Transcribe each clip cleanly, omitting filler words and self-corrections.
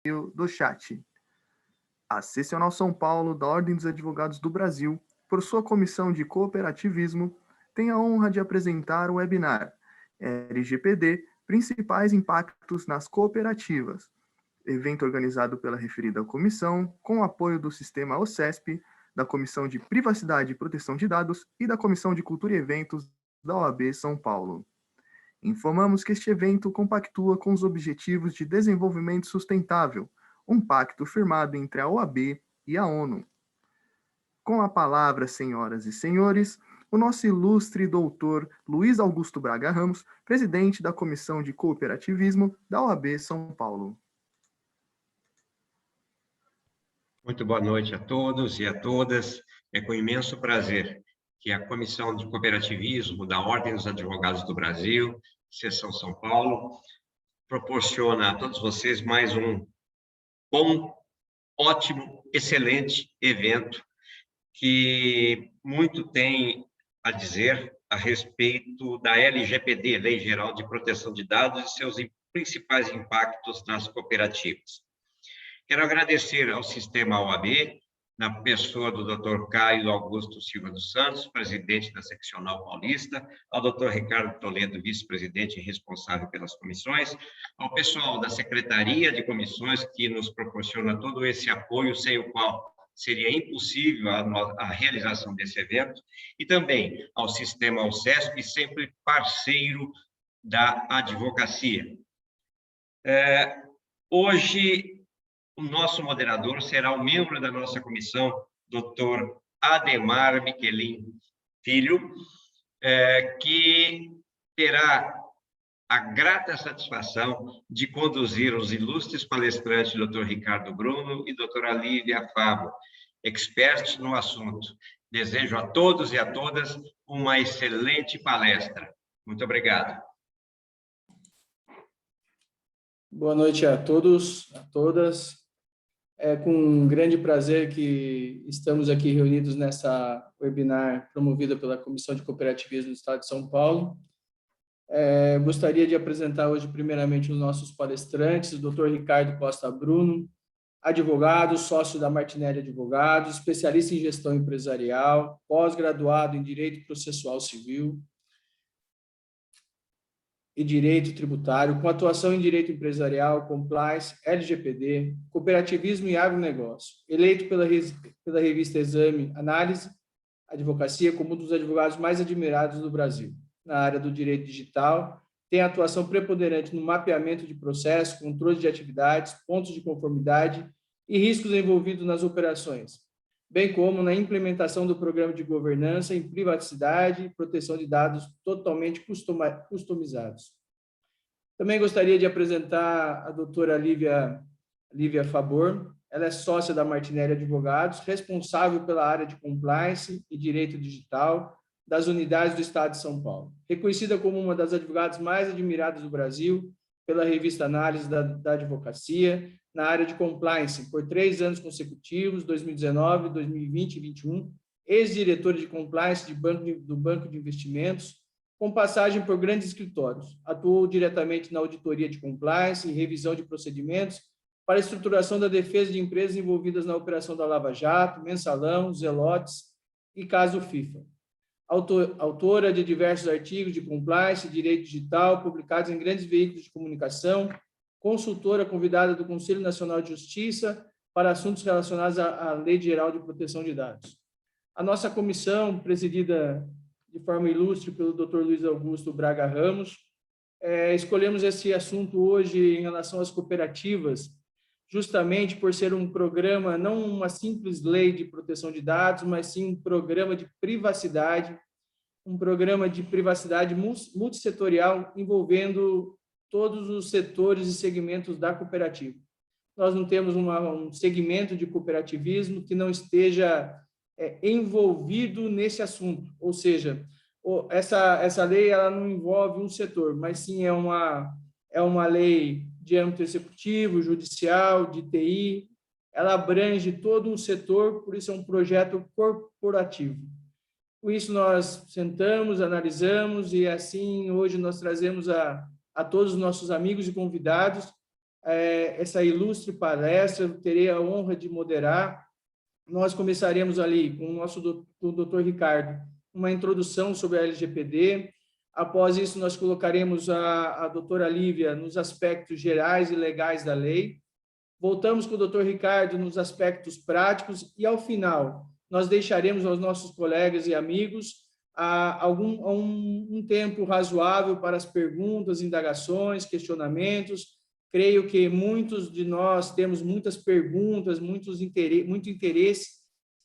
do chat. A Seccional São Paulo da Ordem dos Advogados do Brasil, por sua comissão de cooperativismo, tem a honra de apresentar o webinar LGPD, Principais Impactos nas Cooperativas, evento organizado pela referida comissão, com o apoio do Sistema OCESP, da Comissão de Privacidade e Proteção de Dados e da Comissão de Cultura e Eventos da OAB São Paulo. Informamos que este evento compactua com os Objetivos de Desenvolvimento Sustentável, um pacto firmado entre a OAB e a ONU. Com a palavra, senhoras e senhores, o nosso ilustre doutor Luiz Augusto Braga Ramos, presidente da Comissão de Cooperativismo da OAB São Paulo. Muito boa noite a todos e a todas. É com imenso prazer que a Comissão de Cooperativismo da Ordem dos Advogados do Brasil, Seção São Paulo, proporciona a todos vocês mais um bom, ótimo, excelente evento que muito tem a dizer a respeito da LGPD, Lei Geral de Proteção de Dados, e seus principais impactos nas cooperativas. Quero agradecer ao Sistema OAB, na pessoa do Dr. Caio Augusto Silva dos Santos, presidente da Seccional Paulista, ao Dr. Ricardo Toledo, vice-presidente e responsável pelas comissões, ao pessoal da Secretaria de Comissões, que nos proporciona todo esse apoio, sem o qual seria impossível a realização desse evento, e também ao Sistema OCESP, sempre parceiro da advocacia. Hoje, o nosso moderador será um membro da nossa comissão, Dr. Ademar Miquelin Filho, que terá a grata satisfação de conduzir os ilustres palestrantes Dr. Ricardo Bruno e doutora Lívia Fábio, experts no assunto. Desejo a todos e a todas uma excelente palestra. Muito obrigado. Boa noite a todos, a todas. É com um grande prazer que estamos aqui reunidos nessa webinar promovida pela Comissão de Cooperativismo do Estado de São Paulo. Gostaria de apresentar hoje, primeiramente, os nossos palestrantes, o Dr. Ricardo Costa Bruno, advogado, sócio da Martinelli Advogados, especialista em gestão empresarial, pós-graduado em Direito Processual Civil e Direito Tributário, com atuação em Direito Empresarial, Compliance, LGPD, Cooperativismo e Agronegócio. Eleito pela revista Exame Análise, Advocacia, como um dos advogados mais admirados do Brasil. Na área do direito digital, tem atuação preponderante no mapeamento de processos, controle de atividades, pontos de conformidade e riscos envolvidos nas operações, bem como na implementação do programa de governança em privacidade e proteção de dados totalmente customizados. Também gostaria de apresentar a doutora Lívia Fabor. Ela é sócia da Martinelli Advogados, responsável pela área de compliance e direito digital das unidades do Estado de São Paulo. Reconhecida como uma das advogadas mais admiradas do Brasil pela revista Análise da Advocacia, na área de compliance, por 3 anos consecutivos, 2019, 2020 e 2021, ex-diretora de compliance do Banco de Investimentos, com passagem por grandes escritórios. Atuou diretamente na auditoria de compliance e revisão de procedimentos para a estruturação da defesa de empresas envolvidas na operação da Lava Jato, Mensalão, Zelotes e caso FIFA. Autora de diversos artigos de compliance e direito digital, publicados em grandes veículos de comunicação, consultora convidada do Conselho Nacional de Justiça para assuntos relacionados à Lei Geral de Proteção de Dados. A nossa comissão, presidida de forma ilustre pelo Dr. Luiz Augusto Braga Ramos, escolhemos esse assunto hoje em relação às cooperativas, justamente por ser um programa, não uma simples lei de proteção de dados, mas sim um programa de privacidade multissetorial envolvendo todos os setores e segmentos da cooperativa. Nós não temos um segmento de cooperativismo que não esteja envolvido nesse assunto, ou seja, essa lei ela não envolve um setor, mas sim é uma lei de âmbito executivo, judicial, de TI, ela abrange todo um setor, por isso é um projeto corporativo. Com isso, nós sentamos, analisamos, e assim, hoje nós trazemos a todos os nossos amigos e convidados essa ilustre palestra, eu terei a honra de moderar. Nós começaremos ali com o Dr. Ricardo, uma introdução sobre a LGPD. Após isso, nós colocaremos a doutora Lívia nos aspectos gerais e legais da lei. Voltamos com o Dr. Ricardo nos aspectos práticos e, ao final, nós deixaremos aos nossos colegas e amigos um tempo razoável para as perguntas, indagações, questionamentos. Creio que muitos de nós temos muitas perguntas, muito interesse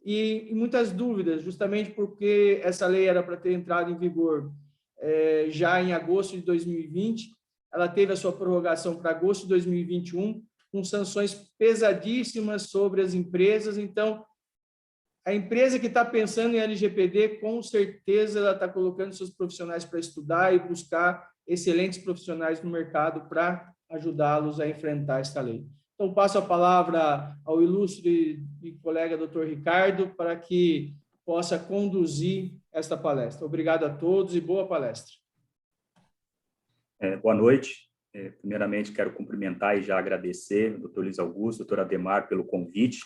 e muitas dúvidas, justamente porque essa lei era para ter entrado em vigor já em agosto de 2020, ela teve a sua prorrogação para agosto de 2021, com sanções pesadíssimas sobre as empresas. Então, a empresa que está pensando em LGPD, com certeza, ela está colocando seus profissionais para estudar e buscar excelentes profissionais no mercado para ajudá-los a enfrentar esta lei. Então, passo a palavra ao ilustre e colega Dr. Ricardo para que possa conduzir esta palestra. Obrigado a todos e boa palestra. Boa noite. Primeiramente, quero cumprimentar e já agradecer o Dr. Luiz Augusto, Dr. Ademar, pelo convite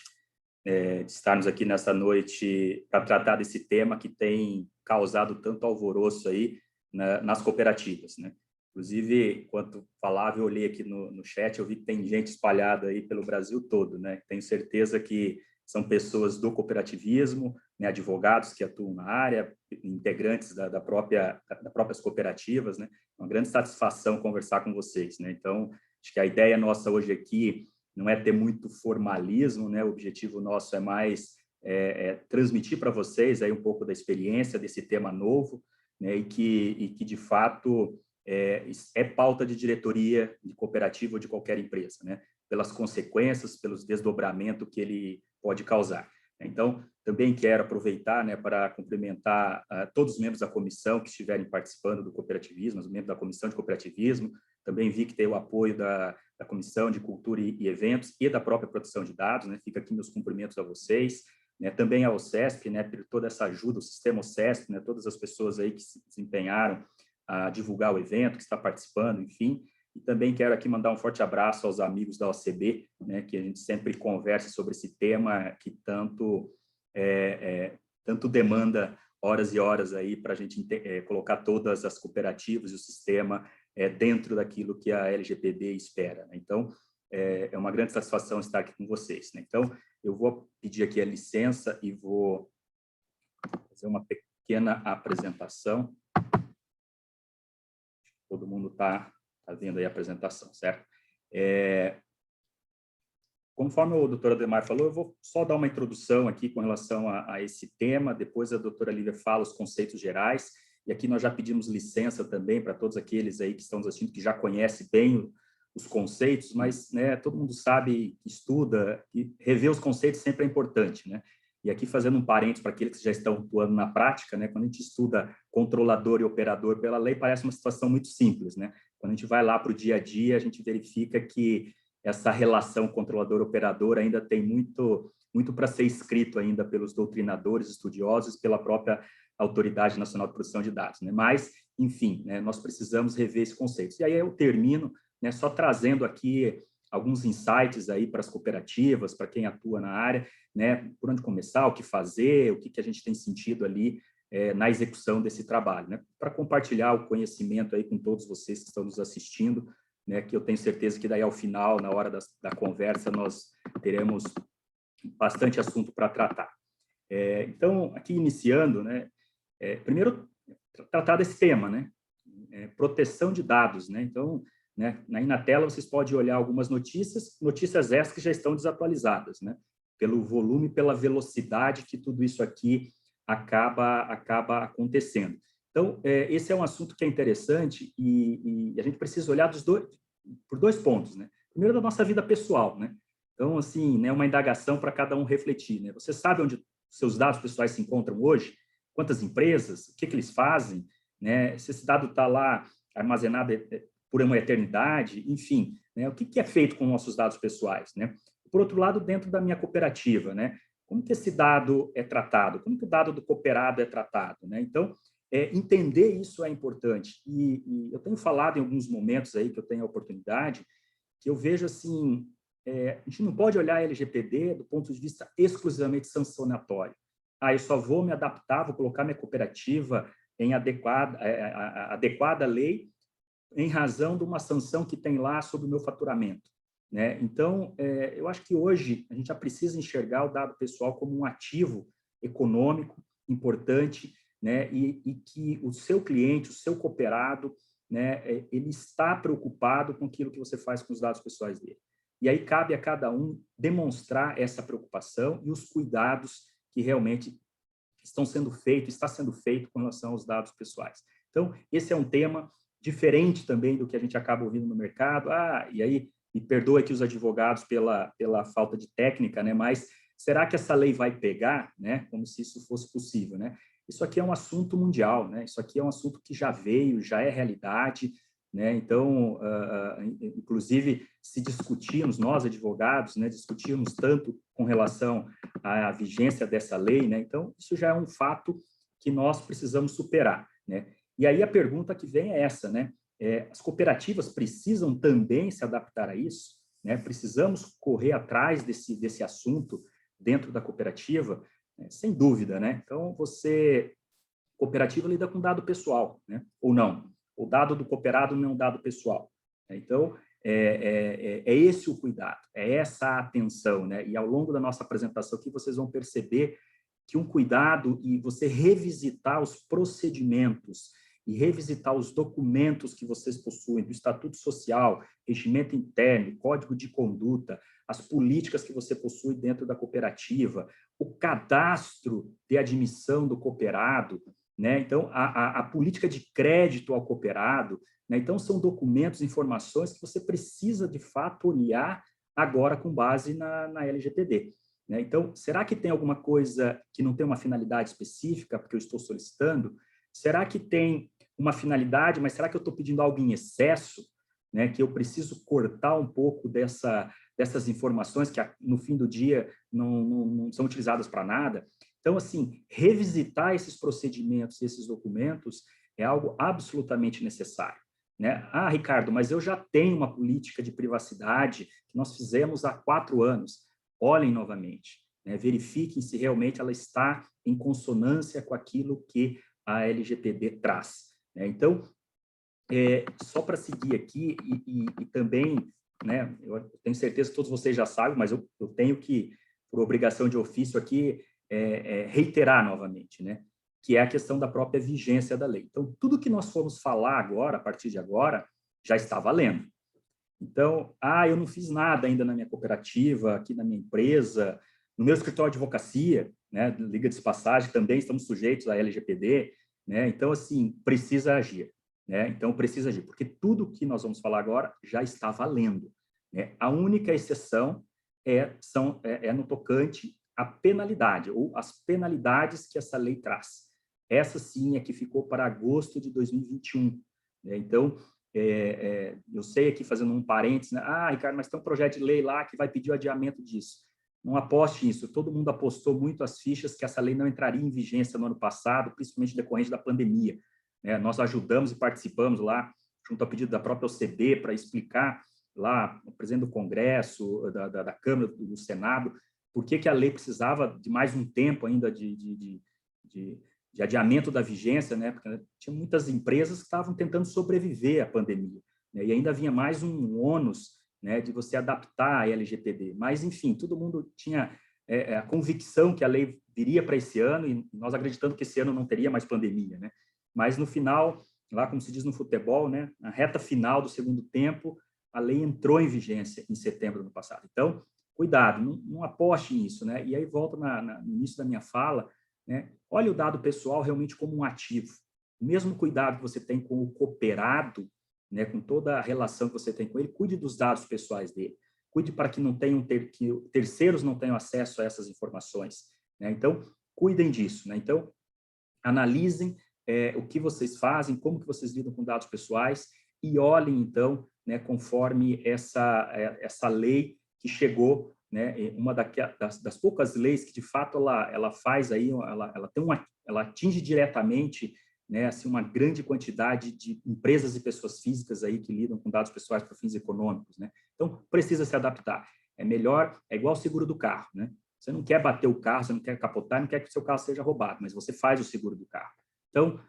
de estarmos aqui nessa noite para tratar desse tema que tem causado tanto alvoroço aí nas cooperativas, né? Inclusive, enquanto falava, eu olhei aqui no chat, eu vi que tem gente espalhada aí pelo Brasil todo, né? Tenho certeza que são pessoas do cooperativismo, né, advogados que atuam na área, integrantes das próprias cooperativas, né? Uma grande satisfação conversar com vocês, né? Então, acho que a ideia nossa hoje aqui não é ter muito formalismo, né? O objetivo nosso é mais transmitir para vocês aí um pouco da experiência desse tema novo, né? E que de fato é pauta de diretoria de cooperativa ou de qualquer empresa, né? Pelas consequências, pelos desdobramentos que ele pode causar. Então, também quero aproveitar, né, para cumprimentar todos os membros da comissão que estiverem participando do cooperativismo, os membros da comissão de cooperativismo. Também vi que tem o apoio da comissão de cultura e eventos e da própria proteção de dados, né? Fica aqui meus cumprimentos a vocês, né? Também ao CESP, né, por toda essa ajuda, o sistema CESP, né, todas as pessoas aí que se desempenharam a divulgar o evento, que está participando, enfim. E também quero aqui mandar um forte abraço aos amigos da OCB, né, que a gente sempre conversa sobre esse tema que tanto demanda horas e horas aí para a gente colocar todas as cooperativas e o sistema dentro daquilo que a LGPD espera, né? Então, é uma grande satisfação estar aqui com vocês, né? Então, eu vou pedir aqui a licença e vou fazer uma pequena apresentação. Todo mundo está vendo aí a apresentação, certo? Conforme o doutor Ademar falou, eu vou só dar uma introdução aqui com relação a esse tema, depois a doutora Lívia fala os conceitos gerais, e aqui nós já pedimos licença também para todos aqueles aí que estão nos assistindo, que já conhecem bem os conceitos, mas, né, todo mundo sabe, estuda, e rever os conceitos sempre é importante, né? E aqui, fazendo um parênteses para aqueles que já estão atuando na prática, né, quando a gente estuda controlador e operador pela lei, parece uma situação muito simples, né? Quando a gente vai lá para o dia a dia, a gente verifica que essa relação controlador-operador ainda tem muito para ser escrito ainda pelos doutrinadores, estudiosos, pela própria Autoridade Nacional de Proteção de Dados, né? Mas, enfim, né, nós precisamos rever esses conceitos. E aí eu termino, né, só trazendo aqui alguns insights aí para as cooperativas, para quem atua na área, né, por onde começar, o que fazer, o que a gente tem sentido ali na execução desse trabalho, né, para compartilhar o conhecimento aí com todos vocês que estão nos assistindo, né, que eu tenho certeza que daí ao final, na hora da conversa, nós teremos bastante assunto para tratar. Então, aqui iniciando, né, primeiro, tratar desse tema, né, proteção de dados, né, então, né, aí na tela vocês podem olhar algumas notícias essas que já estão desatualizadas, né, pelo volume, pela velocidade que tudo isso aqui acaba acontecendo. Então, esse é um assunto que é interessante e a gente precisa olhar por dois pontos, né? Primeiro, da nossa vida pessoal, né? Então, assim, né, uma indagação para cada um refletir, né? Você sabe onde seus dados pessoais se encontram hoje? Quantas empresas? O que eles fazem? Né? Se esse dado está lá armazenado por uma eternidade, enfim, né? O que é feito com nossos dados pessoais, né? Por outro lado, dentro da minha cooperativa, né? Como que esse dado é tratado? Como que o dado do cooperado é tratado, né? Então, entender isso é importante. E eu tenho falado em alguns momentos aí que eu tenho a oportunidade que eu vejo assim, a gente não pode olhar a LGPD do ponto de vista exclusivamente sancionatório. Ah, eu só vou me adaptar, vou colocar minha cooperativa em adequada lei em razão de uma sanção que tem lá sobre o meu faturamento, né? Então, eu acho que hoje a gente já precisa enxergar o dado pessoal como um ativo econômico importante, né? E que o seu cliente, o seu cooperado, né? Ele está preocupado com aquilo que você faz com os dados pessoais dele. E aí cabe a cada um demonstrar essa preocupação e os cuidados que realmente está sendo feito com relação aos dados pessoais. Então, esse é um tema diferente também do que a gente acaba ouvindo no mercado. E aí, me perdoa aqui os advogados pela falta de técnica, né? Mas será que essa lei vai pegar, né? Como se isso fosse possível, né? Isso aqui é um assunto mundial, né? Isso aqui é um assunto que já veio, já é realidade, né? Então, inclusive, se discutirmos, nós advogados, né? Discutirmos tanto com relação à vigência dessa lei, né? Então, isso já é um fato que nós precisamos superar, né? E aí a pergunta que vem é essa, né? As cooperativas precisam também se adaptar a isso, né? Precisamos correr atrás desse assunto dentro da cooperativa, né? Sem dúvida, né? Então, cooperativa lida com dado pessoal, né? Ou não? O dado do cooperado não é um dado pessoal. Então, é esse o cuidado, é essa a atenção, né? E ao longo da nossa apresentação aqui, vocês vão perceber que um cuidado e você revisitar os procedimentos e revisitar os documentos que vocês possuem, do Estatuto Social, regimento interno, código de conduta, as políticas que você possui dentro da cooperativa, o cadastro de admissão do cooperado, né? Então, a política de crédito ao cooperado, né? Então, são documentos, informações que você precisa, de fato, olhar agora com base na LGPD. Né? Então, será que tem alguma coisa que não tem uma finalidade específica, porque eu estou solicitando? Será que tem uma finalidade, mas será que eu estou pedindo algo em excesso? Né? Que eu preciso cortar um pouco dessas informações que, no fim do dia, não são utilizadas para nada? Então, assim, revisitar esses procedimentos, esses documentos, é algo absolutamente necessário. Né? Ah, Ricardo, mas eu já tenho uma política de privacidade que nós fizemos há 4 anos. Olhem novamente, né? Verifiquem se realmente ela está em consonância com aquilo que a LGPD traz. Né? Então, só para seguir aqui e também, né, eu tenho certeza que todos vocês já sabem, mas eu tenho que, por obrigação de ofício aqui, reiterar novamente, né? Que é a questão da própria vigência da lei. Então, tudo que nós formos falar agora, a partir de agora, já está valendo. Então, eu não fiz nada ainda na minha cooperativa, aqui na minha empresa, no meu escritório de advocacia, né, liga de passagem, também estamos sujeitos à LGPD, né? Então, assim, precisa agir, né? Então, precisa agir, porque tudo que nós vamos falar agora já está valendo, né? A única exceção é no tocante à penalidade, ou as penalidades que essa lei traz. Essa, sim, é que ficou para agosto de 2021, né? Então, eu sei aqui, fazendo um parênteses, né? Ricardo, mas tem um projeto de lei lá que vai pedir o adiamento disso. Não aposte nisso. Todo mundo apostou muito as fichas que essa lei não entraria em vigência no ano passado, principalmente decorrente da pandemia. Né? Nós ajudamos e participamos lá, junto ao pedido da própria OCB, para explicar lá, o presidente do Congresso, da Câmara, do Senado, por que a lei precisava de mais um tempo ainda de adiamento da vigência, né? Porque tinha muitas empresas que estavam tentando sobreviver à pandemia, né? E ainda havia mais um ônus, né, de você adaptar a LGPD. Mas, enfim, todo mundo tinha a convicção que a lei viria para esse ano e nós acreditando que esse ano não teria mais pandemia, né? Mas, no final, lá como se diz no futebol, né, na reta final do segundo tempo, a lei entrou em vigência em setembro do ano passado. Então, cuidado, não aposte nisso, né? E aí, volto no início da minha fala, né? Olhe o dado pessoal realmente como um ativo. O mesmo cuidado que você tem com o cooperado, né, com toda a relação que você tem com ele, cuide dos dados pessoais dele. Cuide para que que terceiros não tenham acesso a essas informações. Né? Então, cuidem disso. Né? Então, analisem o que vocês fazem, como que vocês lidam com dados pessoais e olhem, então, né, conforme essa lei que chegou, né, uma das poucas leis que, de fato, ela faz aí, ela atinge diretamente né, assim, uma grande quantidade de empresas e pessoas físicas aí que lidam com dados pessoais para fins econômicos, né? Então, precisa se adaptar. É melhor, é igual o seguro do carro, né? Você não quer bater o carro, você não quer capotar, não quer que o seu carro seja roubado, mas você faz o seguro do carro. Então,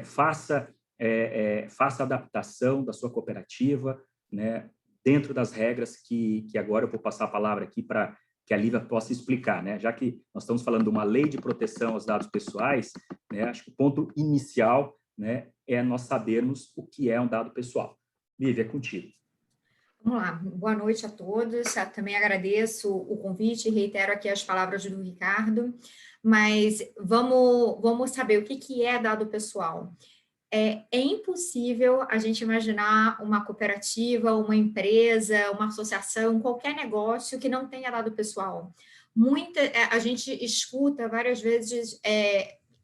faça a adaptação da sua cooperativa, né, dentro das regras que agora eu vou passar a palavra aqui para que a Lívia possa explicar, né? Já que nós estamos falando de uma lei de proteção aos dados pessoais, né, acho que o ponto inicial, né, é nós sabermos o que é um dado pessoal. Lívia, é contigo. Vamos lá, boa noite a todos. Também agradeço o convite e reitero aqui as palavras do Ricardo, mas vamos saber o que é dado pessoal. É impossível a gente imaginar uma cooperativa, uma empresa, uma associação, qualquer negócio que não tenha dado pessoal. A gente escuta várias vezes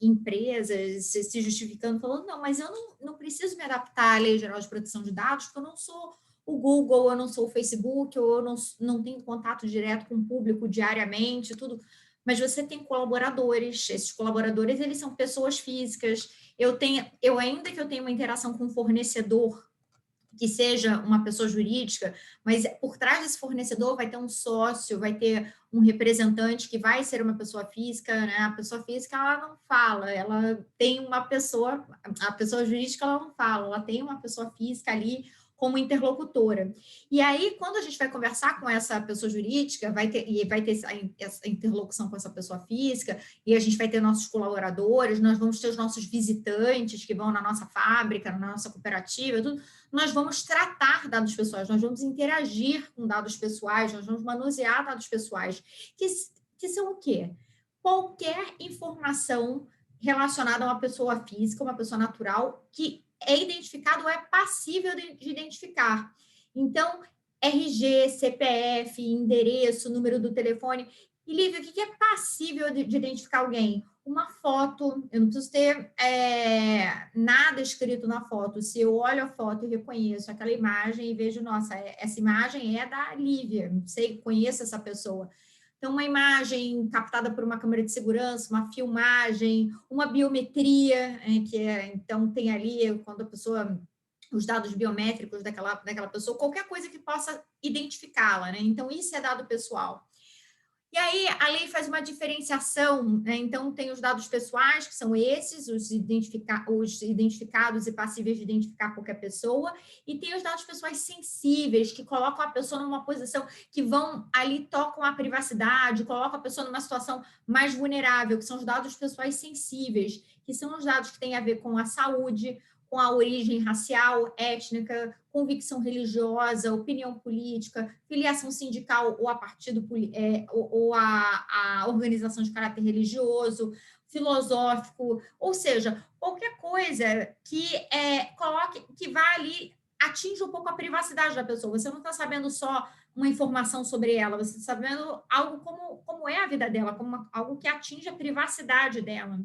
empresas se justificando, falando, não, mas eu não preciso me adaptar à Lei Geral de Proteção de Dados, porque eu não sou o Google, eu não sou o Facebook, ou eu não tenho contato direto com o público diariamente, tudo. Mas você tem colaboradores, esses colaboradores, eles são pessoas físicas. Ainda que eu tenha uma interação com um fornecedor, que seja uma pessoa jurídica, mas por trás desse fornecedor vai ter um sócio, vai ter um representante que vai ser uma pessoa física, né? A pessoa física, ela não fala, ela tem uma pessoa, a pessoa jurídica, ela não fala, ela tem uma pessoa física ali como interlocutora. E aí, quando a gente vai conversar com essa pessoa jurídica, vai ter essa interlocução com essa pessoa física, e a gente vai ter nossos colaboradores, nós vamos ter os nossos visitantes que vão na nossa fábrica, na nossa cooperativa, tudo. Nós vamos tratar dados pessoais, nós vamos interagir com dados pessoais, nós vamos manusear dados pessoais, que são o quê? Qualquer informação relacionada a uma pessoa física, uma pessoa natural, que é identificado ou é passível de identificar. Então, RG, CPF, endereço, número do telefone. E, Lívia, o que é passível de identificar alguém? Uma foto, eu não preciso ter nada escrito na foto. Se eu olho a foto e reconheço aquela imagem e vejo, nossa, essa imagem é da Lívia, sei, conheço essa pessoa. Então, uma imagem captada por uma câmera de segurança, uma filmagem, uma biometria, então tem ali, quando a pessoa, os dados biométricos daquela pessoa, qualquer coisa que possa identificá-la, né? Então, isso é dado pessoal. E aí, a lei faz uma diferenciação, né? Então, tem os dados pessoais, que são esses, os identificados e passíveis de identificar qualquer pessoa, e tem os dados pessoais sensíveis, que colocam a pessoa numa posição, que vão ali, tocam a privacidade, colocam a pessoa numa situação mais vulnerável, que são os dados pessoais sensíveis, que são os dados que têm a ver com a saúde, com a origem racial, étnica, convicção religiosa, opinião política, filiação sindical ou a partido ou a organização de caráter religioso, filosófico, ou seja, qualquer coisa que que vá ali, atinja um pouco a privacidade da pessoa. Você não está sabendo só uma informação sobre ela, você está sabendo algo como é a vida dela, como algo que atinge a privacidade dela.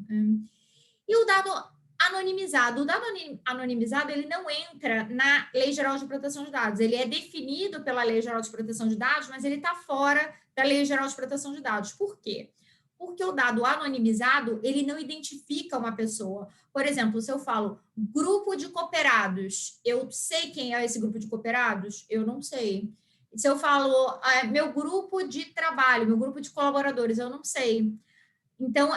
E o dado anonimizado. O dado anonimizado, ele não entra na Lei Geral de Proteção de Dados. Ele é definido pela Lei Geral de Proteção de Dados, mas ele está fora da Lei Geral de Proteção de Dados. Por quê? Porque o dado anonimizado, ele não identifica uma pessoa. Por exemplo, se eu falo grupo de cooperados, eu sei quem é esse grupo de cooperados? Eu não sei. Se eu falo meu grupo de trabalho, meu grupo de colaboradores, eu não sei. Então,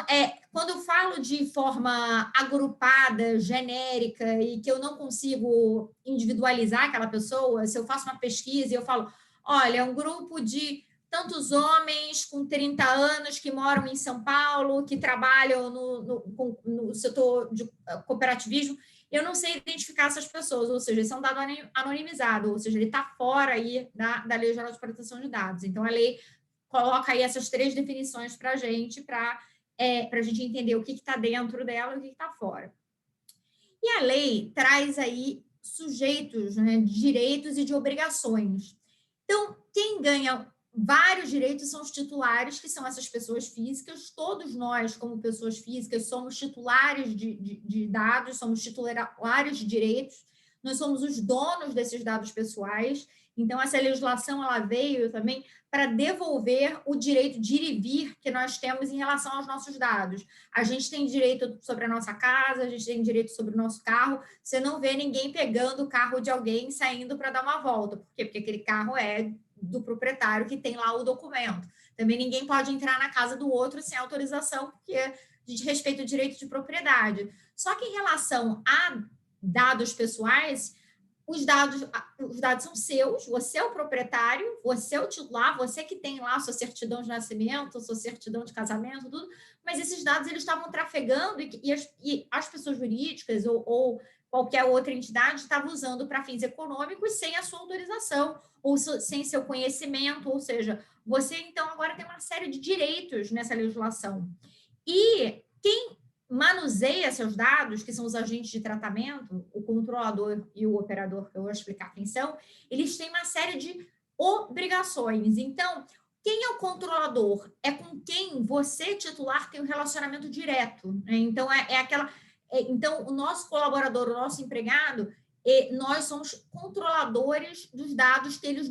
quando eu falo de forma agrupada, genérica, e que eu não consigo individualizar aquela pessoa, se eu faço uma pesquisa e eu falo, olha, é um grupo de tantos homens com 30 anos que moram em São Paulo, que trabalham no setor de cooperativismo, eu não sei identificar essas pessoas, ou seja, isso é um dado anonimizado, ou seja, ele está fora aí da Lei Geral de Proteção de Dados. Então, a lei coloca aí essas 3 definições para a gente, para a gente entender o que está dentro dela e o que está fora. E a lei traz aí sujeitos, né, de direitos e de obrigações. Então, quem ganha vários direitos são os titulares, que são essas pessoas físicas. Todos nós, como pessoas físicas, somos titulares de dados, somos titulares de direitos, nós somos os donos desses dados pessoais, Então, essa legislação ela veio também para devolver o direito de ir e vir que nós temos em relação aos nossos dados. A gente tem direito sobre a nossa casa, a gente tem direito sobre o nosso carro. Você não vê ninguém pegando o carro de alguém e saindo para dar uma volta. Por quê? Porque aquele carro é do proprietário que tem lá o documento. Também ninguém pode entrar na casa do outro sem autorização, porque diz respeito ao direito de propriedade. Só que em relação a dados pessoais, os dados são seus, você é o proprietário, você é o titular, você que tem lá a sua certidão de nascimento, a sua certidão de casamento, tudo, mas esses dados eles estavam trafegando e as pessoas jurídicas ou qualquer outra entidade estava usando para fins econômicos sem a sua autorização ou sem seu conhecimento, ou seja, você então agora tem uma série de direitos nessa legislação. E quem manuseia seus dados, que são os agentes de tratamento, o controlador e o operador, que eu vou explicar quem são, eles têm uma série de obrigações. Então, quem é o controlador? É com quem você, titular, tem um relacionamento direto, né? Então, então, o nosso colaborador, o nosso empregado, nós somos controladores dos dados que ele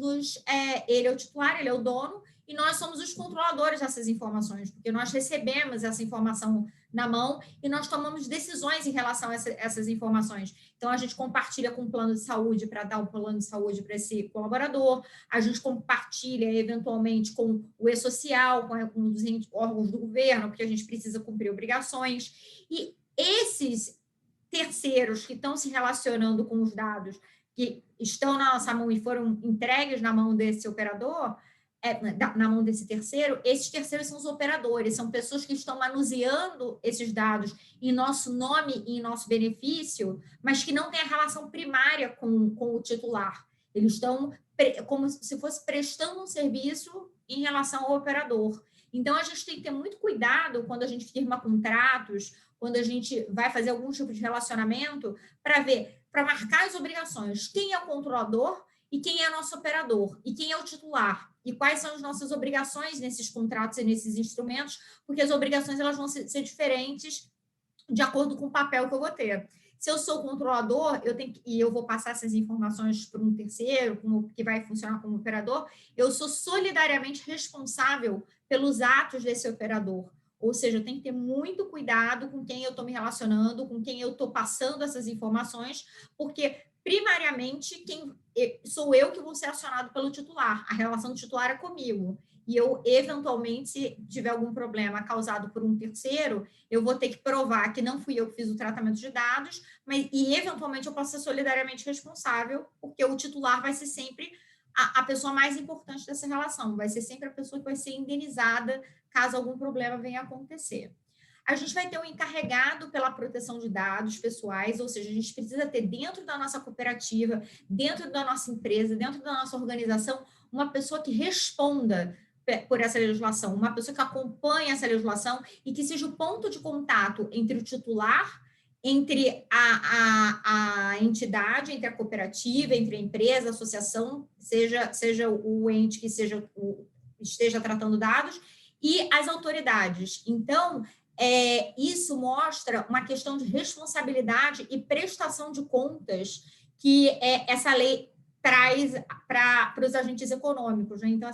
é o titular, ele é o dono, e nós somos os controladores dessas informações, porque nós recebemos essa informação na mão e nós tomamos decisões em relação a essas informações. Então, a gente compartilha com o plano de saúde para dar um plano de saúde para esse colaborador, a gente compartilha, eventualmente, com o E-Social, com os órgãos do governo, porque a gente precisa cumprir obrigações. E esses terceiros que estão se relacionando com os dados que estão na nossa mão e foram entregues na mão desse operador, na mão desse terceiro, esses terceiros são os operadores, são pessoas que estão manuseando esses dados em nosso nome e em nosso benefício, mas que não têm a relação primária com o titular. Eles estão como se fosse prestando um serviço em relação ao operador. Então, a gente tem que ter muito cuidado quando a gente firma contratos, quando a gente vai fazer algum tipo de relacionamento, para marcar as obrigações. Quem é o controlador e quem é nosso operador, e quem é o titular, e quais são as nossas obrigações nesses contratos e nesses instrumentos, porque as obrigações elas vão ser diferentes de acordo com o papel que eu vou ter. Se eu sou controlador, eu vou passar essas informações para um terceiro, que vai funcionar como operador, eu sou solidariamente responsável pelos atos desse operador. Ou seja, eu tenho que ter muito cuidado com quem eu estou me relacionando, com quem eu estou passando essas informações, porque primariamente, sou eu que vou ser acionado pelo titular. A relação do titular é comigo. E eu, eventualmente, se tiver algum problema causado por um terceiro, eu vou ter que provar que não fui eu que fiz o tratamento de dados, e, eventualmente, eu posso ser solidariamente responsável, porque o titular vai ser sempre a pessoa mais importante dessa relação, vai ser sempre a pessoa que vai ser indenizada caso algum problema venha a acontecer. A gente vai ter um encarregado pela proteção de dados pessoais, ou seja, a gente precisa ter dentro da nossa cooperativa, dentro da nossa empresa, dentro da nossa organização, uma pessoa que responda por essa legislação, uma pessoa que acompanhe essa legislação e que seja o ponto de contato entre o titular, entre a entidade, entre a cooperativa, entre a empresa, a associação, seja o ente que esteja tratando dados, e as autoridades. Então, isso mostra uma questão de responsabilidade e prestação de contas que essa lei traz para os agentes econômicos, né? Então,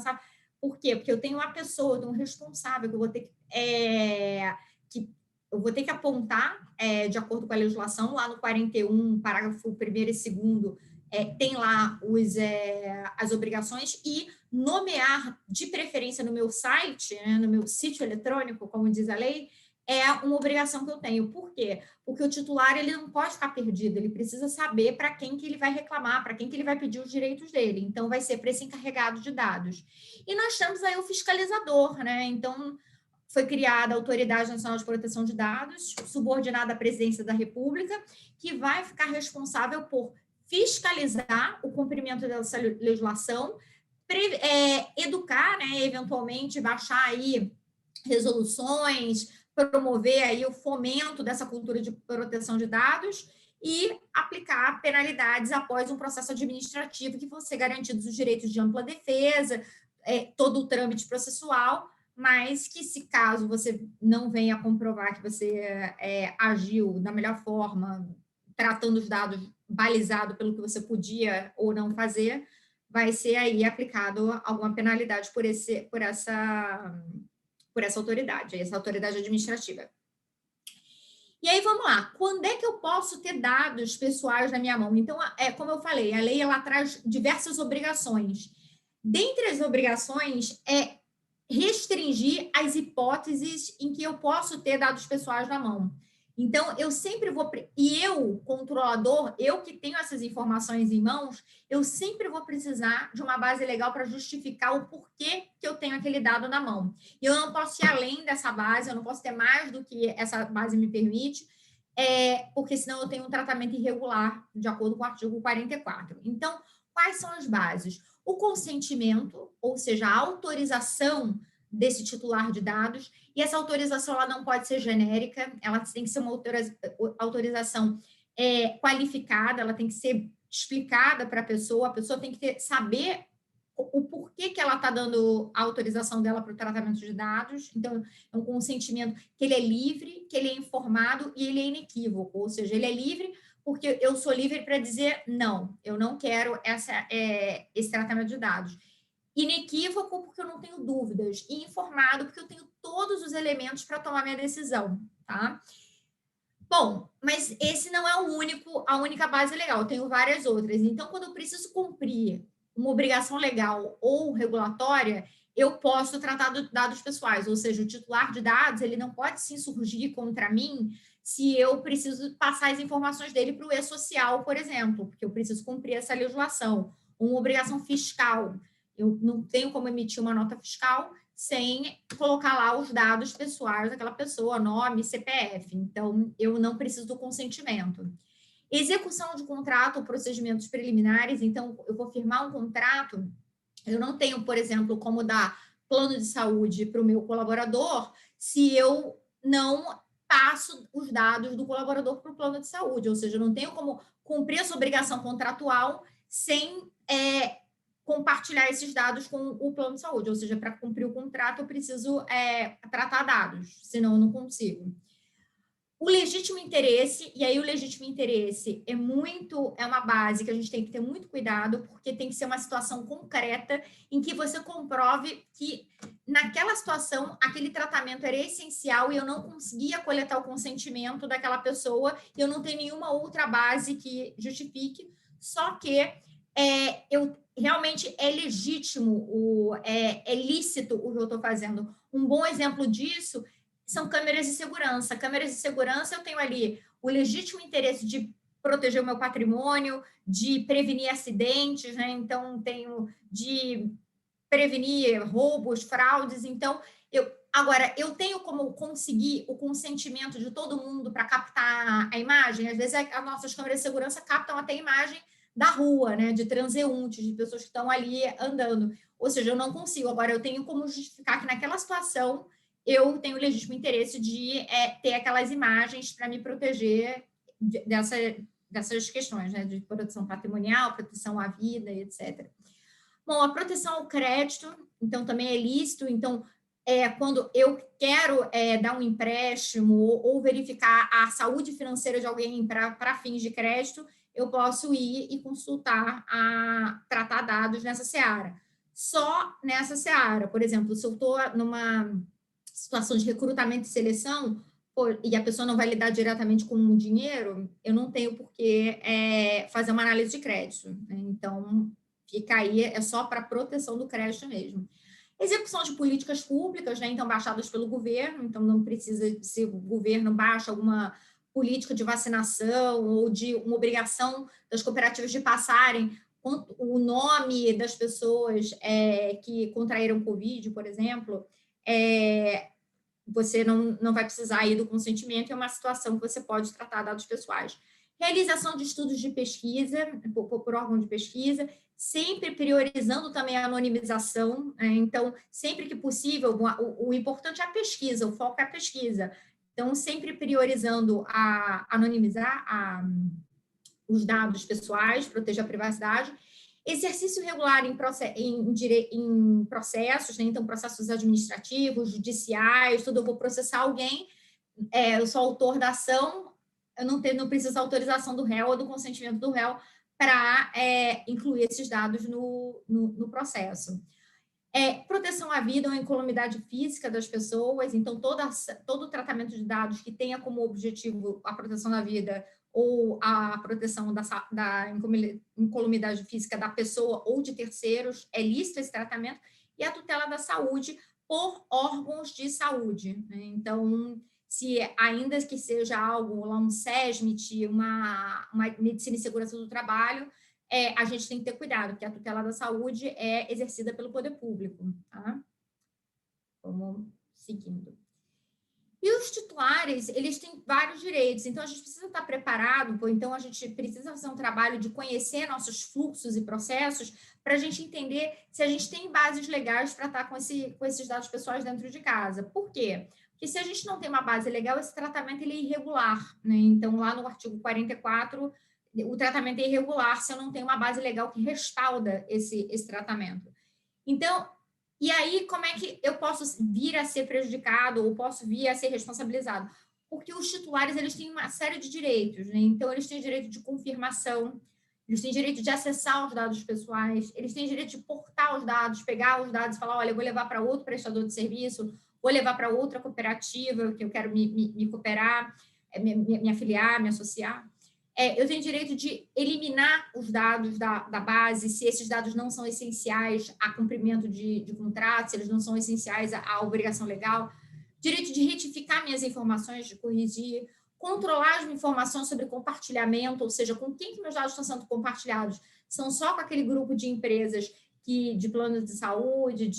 por quê? Porque eu tenho uma pessoa, eu tenho um responsável que eu vou ter que apontar, de acordo com a legislação, lá no 41, parágrafo 1º e 2º, tem lá as obrigações, e nomear, de preferência no meu site, né, no meu sítio eletrônico, como diz a lei, é uma obrigação que eu tenho. Por quê? Porque o titular ele não pode ficar perdido, ele precisa saber para quem que ele vai reclamar, para quem que ele vai pedir os direitos dele. Então, vai ser para esse encarregado de dados. E nós temos aí o fiscalizador, né? Então, foi criada a Autoridade Nacional de Proteção de Dados, subordinada à Presidência da República, que vai ficar responsável por fiscalizar o cumprimento dessa legislação, educar, né, eventualmente, baixar aí resoluções, promover aí o fomento dessa cultura de proteção de dados e aplicar penalidades após um processo administrativo que vão ser garantidos os direitos de ampla defesa, todo o trâmite processual, mas que, se caso você não venha comprovar que você agiu da melhor forma, tratando os dados balizado pelo que você podia ou não fazer, vai ser aí aplicado alguma penalidade por essa autoridade, essa autoridade administrativa. E aí, vamos lá. Quando é que eu posso ter dados pessoais na minha mão? Então, como eu falei, a lei ela traz diversas obrigações. Dentre as obrigações, é restringir as hipóteses em que eu posso ter dados pessoais na mão. Então, eu sempre vou... E eu, controlador, eu que tenho essas informações em mãos, eu sempre vou precisar de uma base legal para justificar o porquê que eu tenho aquele dado na mão. E eu não posso ir além dessa base, eu não posso ter mais do que essa base me permite, porque senão eu tenho um tratamento irregular, de acordo com o artigo 44. Então, quais são as bases? O consentimento, ou seja, a autorização desse titular de dados, e essa autorização ela não pode ser genérica, ela tem que ser uma autorização qualificada, ela tem que ser explicada para a pessoa tem que saber o porquê que ela está dando a autorização dela para o tratamento de dados. Então, é um consentimento que ele é livre, que ele é informado e ele é inequívoco, ou seja, ele é livre porque eu sou livre para dizer não, eu não quero esse tratamento de dados. Inequívoco porque eu não tenho dúvidas, e informado porque eu tenho todos os elementos para tomar minha decisão, tá? Bom, mas esse não é a única base legal, eu tenho várias outras. Então, quando eu preciso cumprir uma obrigação legal ou regulatória, eu posso tratar de dados pessoais, ou seja, o titular de dados, ele não pode se insurgir contra mim se eu preciso passar as informações dele para o e-social, por exemplo, porque eu preciso cumprir essa legislação. Uma obrigação fiscal, eu não tenho como emitir uma nota fiscal sem colocar lá os dados pessoais daquela pessoa, nome, CPF. Então, eu não preciso do consentimento. Execução de contrato ou procedimentos preliminares. Então, eu vou firmar um contrato, eu não tenho, por exemplo, como dar plano de saúde para o meu colaborador se eu não passo os dados do colaborador para o plano de saúde, ou seja, eu não tenho como cumprir essa obrigação contratual sem compartilhar esses dados com o plano de saúde, ou seja, para cumprir o contrato eu preciso tratar dados, senão eu não consigo. O legítimo interesse, e aí o legítimo interesse é uma base que a gente tem que ter muito cuidado, porque tem que ser uma situação concreta em que você comprove que naquela situação aquele tratamento era essencial e eu não conseguia coletar o consentimento daquela pessoa, e eu não tenho nenhuma outra base que só que realmente é legítimo, é lícito o que eu estou fazendo. Um bom exemplo disso são câmeras de segurança. Câmeras de segurança, eu tenho ali o legítimo interesse de proteger o meu patrimônio, de prevenir acidentes, né? Então, tenho de prevenir roubos, fraudes. Então, eu tenho como conseguir o consentimento de todo mundo para captar a imagem. Às vezes, as nossas câmeras de segurança captam até a imagem da rua, né? De transeuntes, de pessoas que estão ali andando. Ou seja, eu não consigo. Agora, eu tenho como justificar que naquela situação eu tenho legítimo interesse de ter aquelas imagens para me proteger dessas questões, né, de proteção patrimonial, proteção à vida, etc. Bom, a proteção ao crédito, então, também é lícito. Então, quando eu quero dar um empréstimo ou verificar a saúde financeira de alguém para fins de crédito, eu posso ir e consultar, tratar dados nessa seara. Só nessa seara, por exemplo, se eu estou numa situação de recrutamento e seleção, e a pessoa não vai lidar diretamente com o dinheiro, eu não tenho por que fazer uma análise de crédito, né? Então, fica aí, é só para proteção do crédito mesmo. Execução de políticas públicas, né? Então, baixadas pelo governo, então não precisa, se o governo baixa alguma política de vacinação ou de uma obrigação das cooperativas de passarem o nome das pessoas que contraíram Covid, por exemplo, você não vai precisar ir do consentimento, é uma situação que você pode tratar dados pessoais. Realização de estudos de pesquisa, por órgão de pesquisa, sempre priorizando também a anonimização, né? Então, sempre que possível, o importante é a pesquisa, o foco é a pesquisa. Então, sempre priorizando anonimizar os dados pessoais, proteger a privacidade. Exercício regular em processos, né? Então, processos administrativos, judiciais, tudo. Eu vou processar alguém, eu sou autor da ação, eu não preciso da autorização do réu ou do consentimento do réu para incluir esses dados no processo. Proteção à vida ou incolumidade física das pessoas, então todo o tratamento de dados que tenha como objetivo a proteção da vida ou a proteção da incolumidade física da pessoa ou de terceiros, é lícito esse tratamento, e a tutela da saúde por órgãos de saúde, né? Então, se ainda que seja algo, lá um SESMIT, uma medicina e segurança do trabalho, a gente tem que ter cuidado, porque a tutela da saúde é exercida pelo poder público, tá? Vamos seguindo. E os titulares, eles têm vários direitos, então a gente precisa estar preparado, então a gente precisa fazer um trabalho de conhecer nossos fluxos e processos para a gente entender se a gente tem bases legais para estar com esses dados pessoais dentro de casa. Por quê? Porque se a gente não tem uma base legal, esse tratamento ele é irregular, né? Então, lá no artigo 44, o tratamento é irregular se eu não tenho uma base legal que respalda esse tratamento. Então, e aí, como é que eu posso vir a ser prejudicado ou posso vir a ser responsabilizado? Porque os titulares, eles têm uma série de direitos, né? Então, eles têm direito de confirmação, eles têm direito de acessar os dados pessoais, eles têm direito de portar os dados, pegar os dados e falar, olha, eu vou levar para outro prestador de serviço, vou levar para outra cooperativa que eu quero me cooperar, me afiliar, me associar. Eu tenho direito de eliminar os dados da base, se esses dados não são essenciais a cumprimento de contrato, se eles não são essenciais à obrigação legal. Direito de retificar minhas informações, de corrigir. Controlar as informações sobre compartilhamento, ou seja, com quem que meus dados estão sendo compartilhados. São só com aquele grupo de empresas de planos de saúde,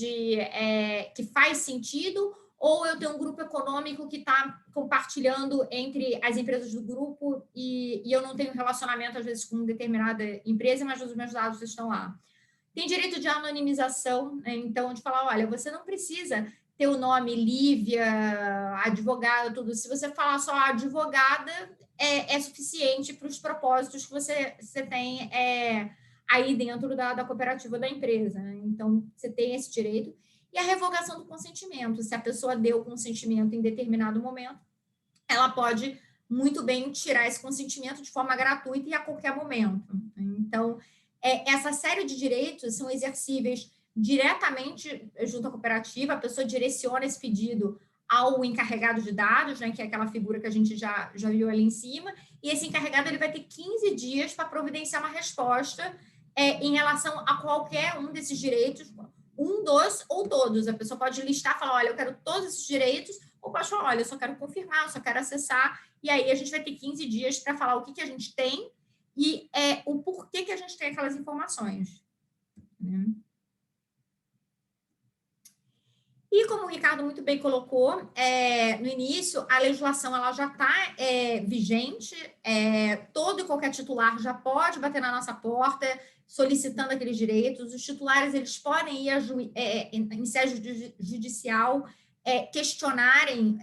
que faz sentido, ou eu tenho um grupo econômico que está compartilhando entre as empresas do grupo e eu não tenho relacionamento, às vezes, com determinada empresa, mas os meus dados estão lá. Tem direito de anonimização, né? Então, de falar, olha, você não precisa ter o nome Lívia, advogada, tudo. Se você falar só advogada, é suficiente para os propósitos que você tem aí dentro da cooperativa da empresa, né? Então, você tem esse direito. E a revogação do consentimento. Se a pessoa deu o consentimento em determinado momento, ela pode muito bem tirar esse consentimento de forma gratuita e a qualquer momento. Então, essa série de direitos são exercíveis diretamente junto à cooperativa, a pessoa direciona esse pedido ao encarregado de dados, né, que é aquela figura que a gente já viu ali em cima, e esse encarregado ele vai ter 15 dias para providenciar uma resposta em relação a qualquer um desses direitos, um dos ou todos. A pessoa pode listar e falar, olha, eu quero todos esses direitos, ou pode falar, olha, eu só quero confirmar, eu só quero acessar, e aí a gente vai ter 15 dias para falar o que a gente tem e o porquê que a gente tem aquelas informações. E como o Ricardo muito bem colocou, no início, a legislação ela já está vigente, todo e qualquer titular já pode bater na nossa porta solicitando aqueles direitos. Os titulares eles podem ir em sede judicial questionarem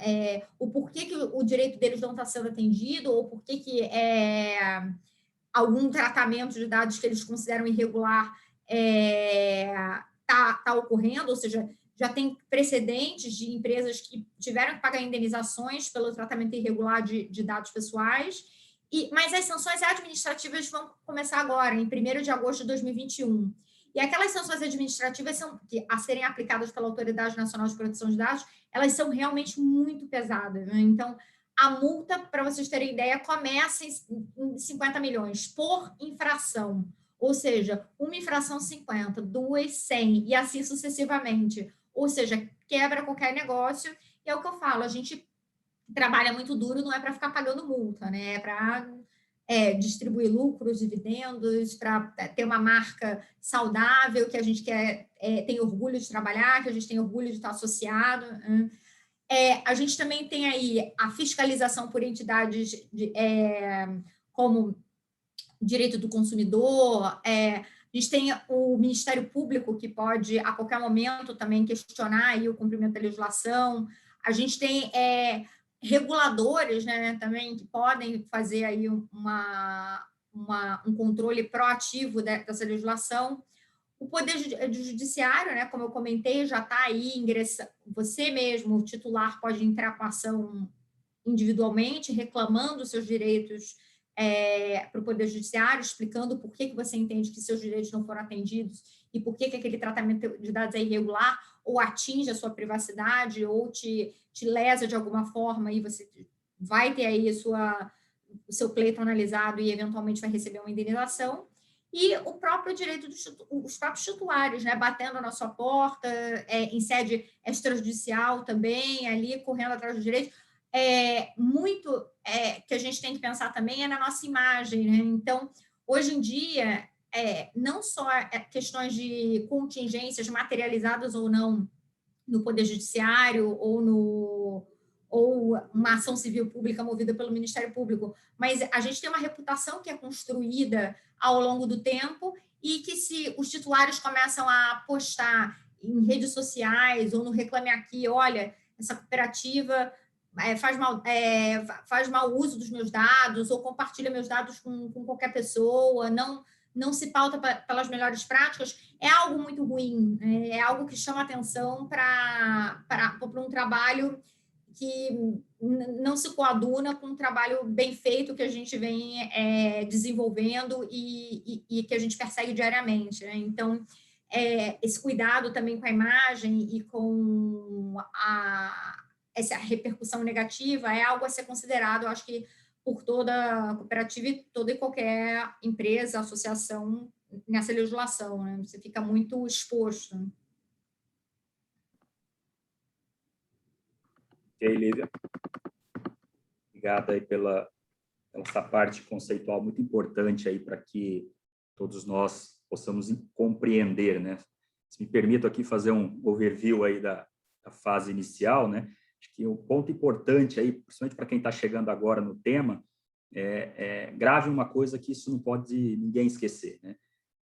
o porquê que o direito deles não está sendo atendido ou porquê que algum tratamento de dados que eles consideram irregular está ocorrendo, ou seja, já tem precedentes de empresas que tiveram que pagar indenizações pelo tratamento irregular de dados pessoais, mas as sanções administrativas vão começar agora, em 1º de agosto de 2021. E aquelas sanções administrativas a serem aplicadas pela Autoridade Nacional de Proteção de Dados, elas são realmente muito pesadas, né? Então, a multa, para vocês terem ideia, começa em 50 milhões por infração. Ou seja, uma infração 50, 2, 100 e assim sucessivamente. Ou seja, quebra qualquer negócio. E é o que eu falo, a gente trabalha muito duro, não é para ficar pagando multa, né? É para distribuir lucros, dividendos, para ter uma marca saudável, que a gente tem orgulho de trabalhar, que a gente tem orgulho de estar associado. A gente também tem aí a fiscalização por entidades como direito do consumidor, a gente tem o Ministério Público, que pode, a qualquer momento, também questionar aí o cumprimento da legislação, a gente tem reguladores, né, também, que podem fazer aí um controle proativo dessa legislação. O Poder Judiciário, né, como eu comentei, já está aí ingressando, você mesmo, o titular, pode entrar com ação individualmente, reclamando seus direitos para o Poder Judiciário, explicando por que você entende que seus direitos não foram atendidos e por que aquele tratamento de dados é irregular, ou atinge a sua privacidade, ou te lesa de alguma forma, e você vai ter aí o seu pleito analisado e, eventualmente, vai receber uma indenização. E o próprio direito os próprios titulares, né, batendo na sua porta, em sede extrajudicial também, ali correndo atrás do direito. Muito que a gente tem que pensar também é na nossa imagem, né? Então, hoje em dia, não só questões de contingências materializadas ou não no Poder Judiciário ou uma ação civil pública movida pelo Ministério Público, mas a gente tem uma reputação que é construída ao longo do tempo e que, se os titulares começam a postar em redes sociais ou no Reclame Aqui, olha, essa cooperativa faz mau uso dos meus dados ou compartilha meus dados com qualquer pessoa, não se pauta pelas melhores práticas, é algo muito ruim, é algo que chama atenção para um trabalho que não se coaduna com um trabalho bem feito que a gente vem desenvolvendo e que a gente persegue diariamente, né? Então, esse cuidado também com a imagem e com essa repercussão negativa é algo a ser considerado, eu acho que por toda cooperativa e toda e qualquer empresa, associação nessa legislação, né? Você fica muito exposto. E aí, Lívia? Obrigado aí pela essa parte conceitual muito importante aí para que todos nós possamos compreender, né? Se me permito aqui fazer um overview aí da fase inicial, né? Acho que um ponto importante aí, principalmente para quem está chegando agora no tema, grave uma coisa que isso não pode ninguém esquecer, né?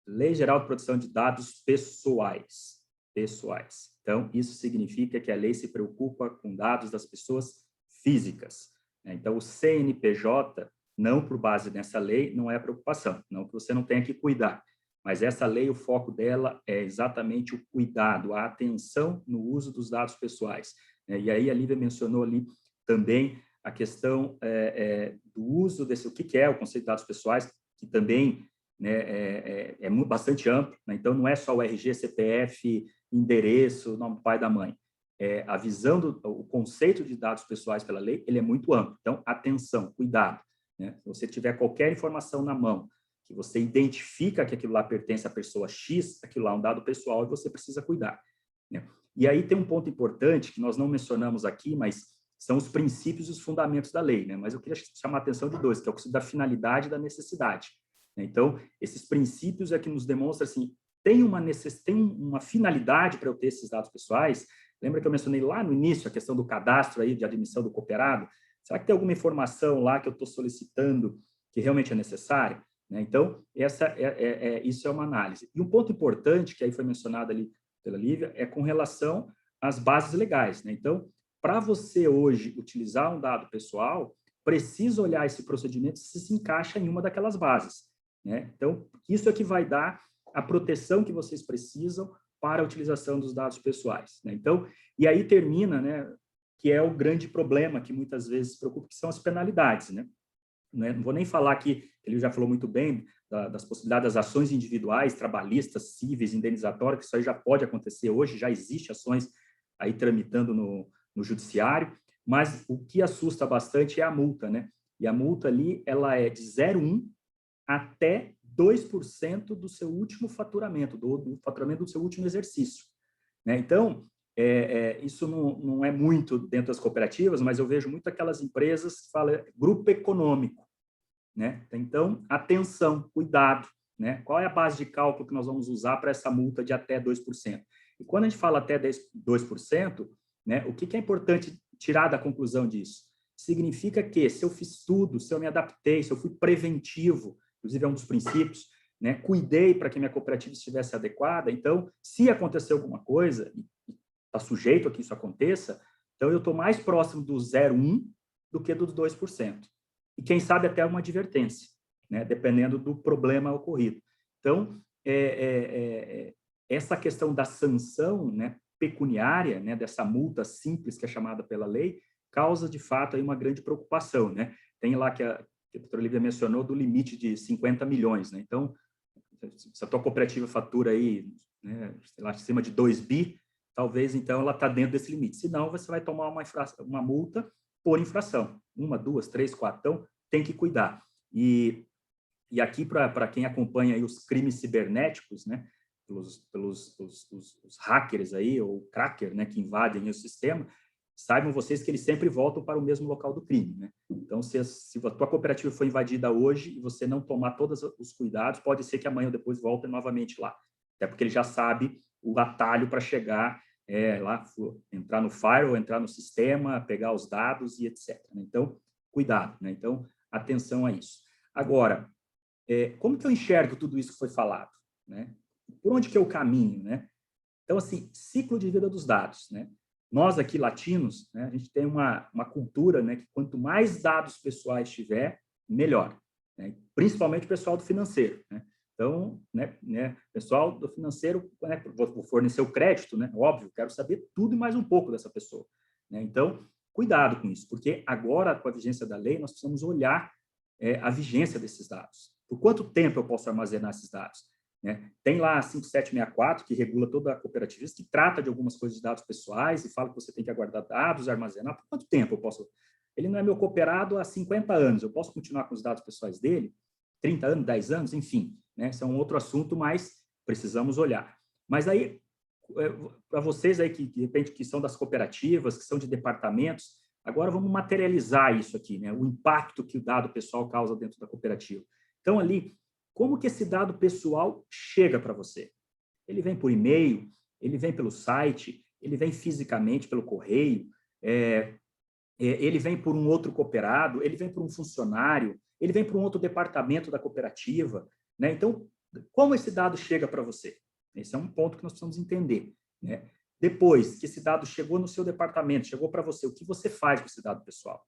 Lei Geral de Proteção de Dados Pessoais. Então, isso significa que a lei se preocupa com dados das pessoas físicas, né? Então, o CNPJ, não por base nessa lei, não é a preocupação, não que você não tenha que cuidar, mas essa lei, o foco dela é exatamente o cuidado, a atenção no uso dos dados pessoais, né? E aí a Lívia mencionou ali também a questão do uso desse, o que é o conceito de dados pessoais, que também, né, bastante amplo, né? Então, não é só o RG, CPF, endereço, nome do pai e da mãe. A visão o conceito de dados pessoais pela lei, ele é muito amplo. Então, atenção, cuidado, né? Se você tiver qualquer informação na mão, que você identifica que aquilo lá pertence à pessoa X, aquilo lá é um dado pessoal e você precisa cuidar, né? E aí tem um ponto importante que nós não mencionamos aqui, mas são os princípios e os fundamentos da lei, né? Mas eu queria chamar a atenção de dois, que é o conceito da finalidade e da necessidade. Então, esses princípios é que nos demonstram, assim, tem uma finalidade para eu ter esses dados pessoais. Lembra que eu mencionei lá no início a questão do cadastro aí de admissão do cooperado? Será que tem alguma informação lá que eu estou solicitando que realmente é necessária? Né? Então, isso é uma análise. E um ponto importante, que aí foi mencionado ali pela Lívia, é com relação às bases legais, né? Então, para você hoje utilizar um dado pessoal, precisa olhar esse procedimento se encaixa em uma daquelas bases, né? Então, isso é que vai dar a proteção que vocês precisam para a utilização dos dados pessoais, né? Então, e aí termina, né, que é o grande problema que muitas vezes preocupa, que são as penalidades, né? Não vou nem falar aqui, ele já falou muito bem das possibilidades das ações individuais, trabalhistas, cíveis, indenizatórias, que isso aí já pode acontecer hoje, já existe ações aí tramitando no judiciário, mas o que assusta bastante é a multa, né? E a multa ali, ela é de 0,1 até 2% do seu último faturamento, do faturamento do seu último exercício, né? Então, isso não é muito dentro das cooperativas, mas eu vejo muito aquelas empresas que falam grupo econômico, né? Então, atenção, cuidado, né? Qual é a base de cálculo que nós vamos usar para essa multa de até 2%? E quando a gente fala até 2%, né, o que é importante tirar da conclusão disso? Significa que se eu fiz tudo, se eu me adaptei, se eu fui preventivo, inclusive é um dos princípios, né, cuidei para que minha cooperativa estivesse adequada, então, se acontecer alguma coisa, e está sujeito a que isso aconteça, então eu estou mais próximo do 0,1 do que dos 2%. E quem sabe até uma advertência, né, dependendo do problema ocorrido. Então, essa questão da sanção, né, pecuniária, né, dessa multa simples que é chamada pela lei, causa, de fato, aí uma grande preocupação, né? Tem lá que que a doutora Lívia mencionou, do limite de 50 milhões, né? Então, se a tua cooperativa fatura aí, né, sei lá, acima de 2 bi, talvez, então, ela está dentro desse limite. Senão, você vai tomar uma multa por infração. 1, 2, 3, 4. Então, tem que cuidar. E aqui, para quem acompanha aí os crimes cibernéticos, né, os hackers aí, ou cracker, né, que invadem o sistema, saibam vocês que eles sempre voltam para o mesmo local do crime, né? Então, se a tua cooperativa foi invadida hoje e você não tomar todos os cuidados, pode ser que amanhã ou depois volte novamente lá. Até porque ele já sabe o atalho para chegar lá, entrar no firewall, entrar no sistema, pegar os dados e etc. Então, cuidado, né? Então, atenção a isso. Agora, como que eu enxergo tudo isso que foi falado, né? Por onde que eu caminho, né? Então, assim, ciclo de vida dos dados, né? Nós aqui, latinos, né, a gente tem uma cultura, né, que quanto mais dados pessoais tiver, melhor, né? Principalmente o pessoal do financeiro, né? Então, pessoal do financeiro, né, vou fornecer o crédito, né? Óbvio, quero saber tudo e mais um pouco dessa pessoa, né? Então, cuidado com isso, porque agora, com a vigência da lei, nós precisamos olhar a vigência desses dados. Por quanto tempo eu posso armazenar esses dados? Né? Tem lá a 5764, que regula toda a cooperativista, que trata de algumas coisas de dados pessoais e fala que você tem que guardar dados, armazenar. Por quanto tempo eu posso? Ele não é meu cooperado há 50 anos, eu posso continuar com os dados pessoais dele? 30 anos, 10 anos, enfim. Né? Esse é um outro assunto, mas precisamos olhar. Mas aí, para vocês aí que, de repente, que são das cooperativas, que são de departamentos, agora vamos materializar isso aqui, né? O impacto que o dado pessoal causa dentro da cooperativa. Então, ali, como que esse dado pessoal chega para você? Ele vem por e-mail, ele vem pelo site, ele vem fisicamente pelo correio, ele vem por um outro cooperado, ele vem por um funcionário, ele vem por um outro departamento da cooperativa, né? Então, como esse dado chega para você? Esse é um ponto que nós precisamos entender, né? Depois que esse dado chegou no seu departamento, chegou para você, o que você faz com esse dado pessoal?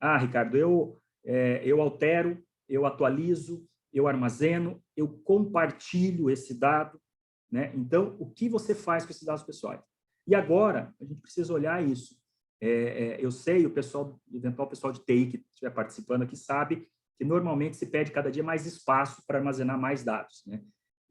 Ah, Ricardo, eu altero, eu atualizo, eu armazeno, eu compartilho esse dado, né? Então, o que você faz com esses dados pessoais? E agora, a gente precisa olhar isso. Eu sei, o eventual pessoal de TI que estiver participando aqui sabe que normalmente se pede cada dia mais espaço para armazenar mais dados, né?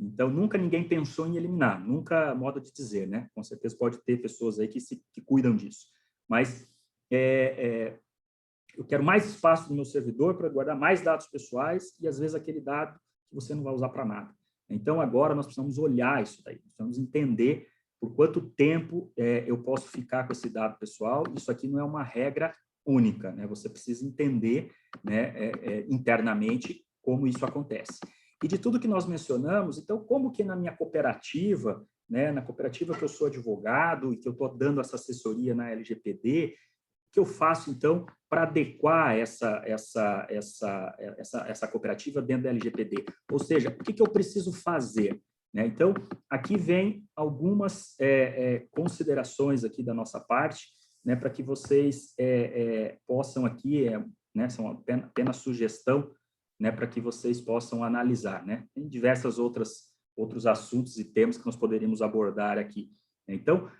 Então, nunca ninguém pensou em eliminar, nunca modo de dizer, né? Com certeza pode ter pessoas aí que cuidam disso. Mas eu quero mais espaço no meu servidor para guardar mais dados pessoais e, às vezes, aquele dado que você não vai usar para nada. Então, agora, nós precisamos olhar isso daí, precisamos entender por quanto tempo eu posso ficar com esse dado pessoal. Isso aqui não é uma regra única, né? Você precisa entender, né, internamente como isso acontece. E de tudo que nós mencionamos, então, como que na minha cooperativa, né, na cooperativa que eu sou advogado e que eu estou dando essa assessoria na LGPD, o que eu faço, então, para adequar essa cooperativa dentro da LGPD? Ou seja, o que eu preciso fazer? Né? Então, aqui vem algumas considerações aqui da nossa parte, né, para que vocês possam aqui, né, são apenas sugestão, né, para que vocês possam analisar, né? Tem diversos outros assuntos e temas que nós poderíamos abordar aqui. Então,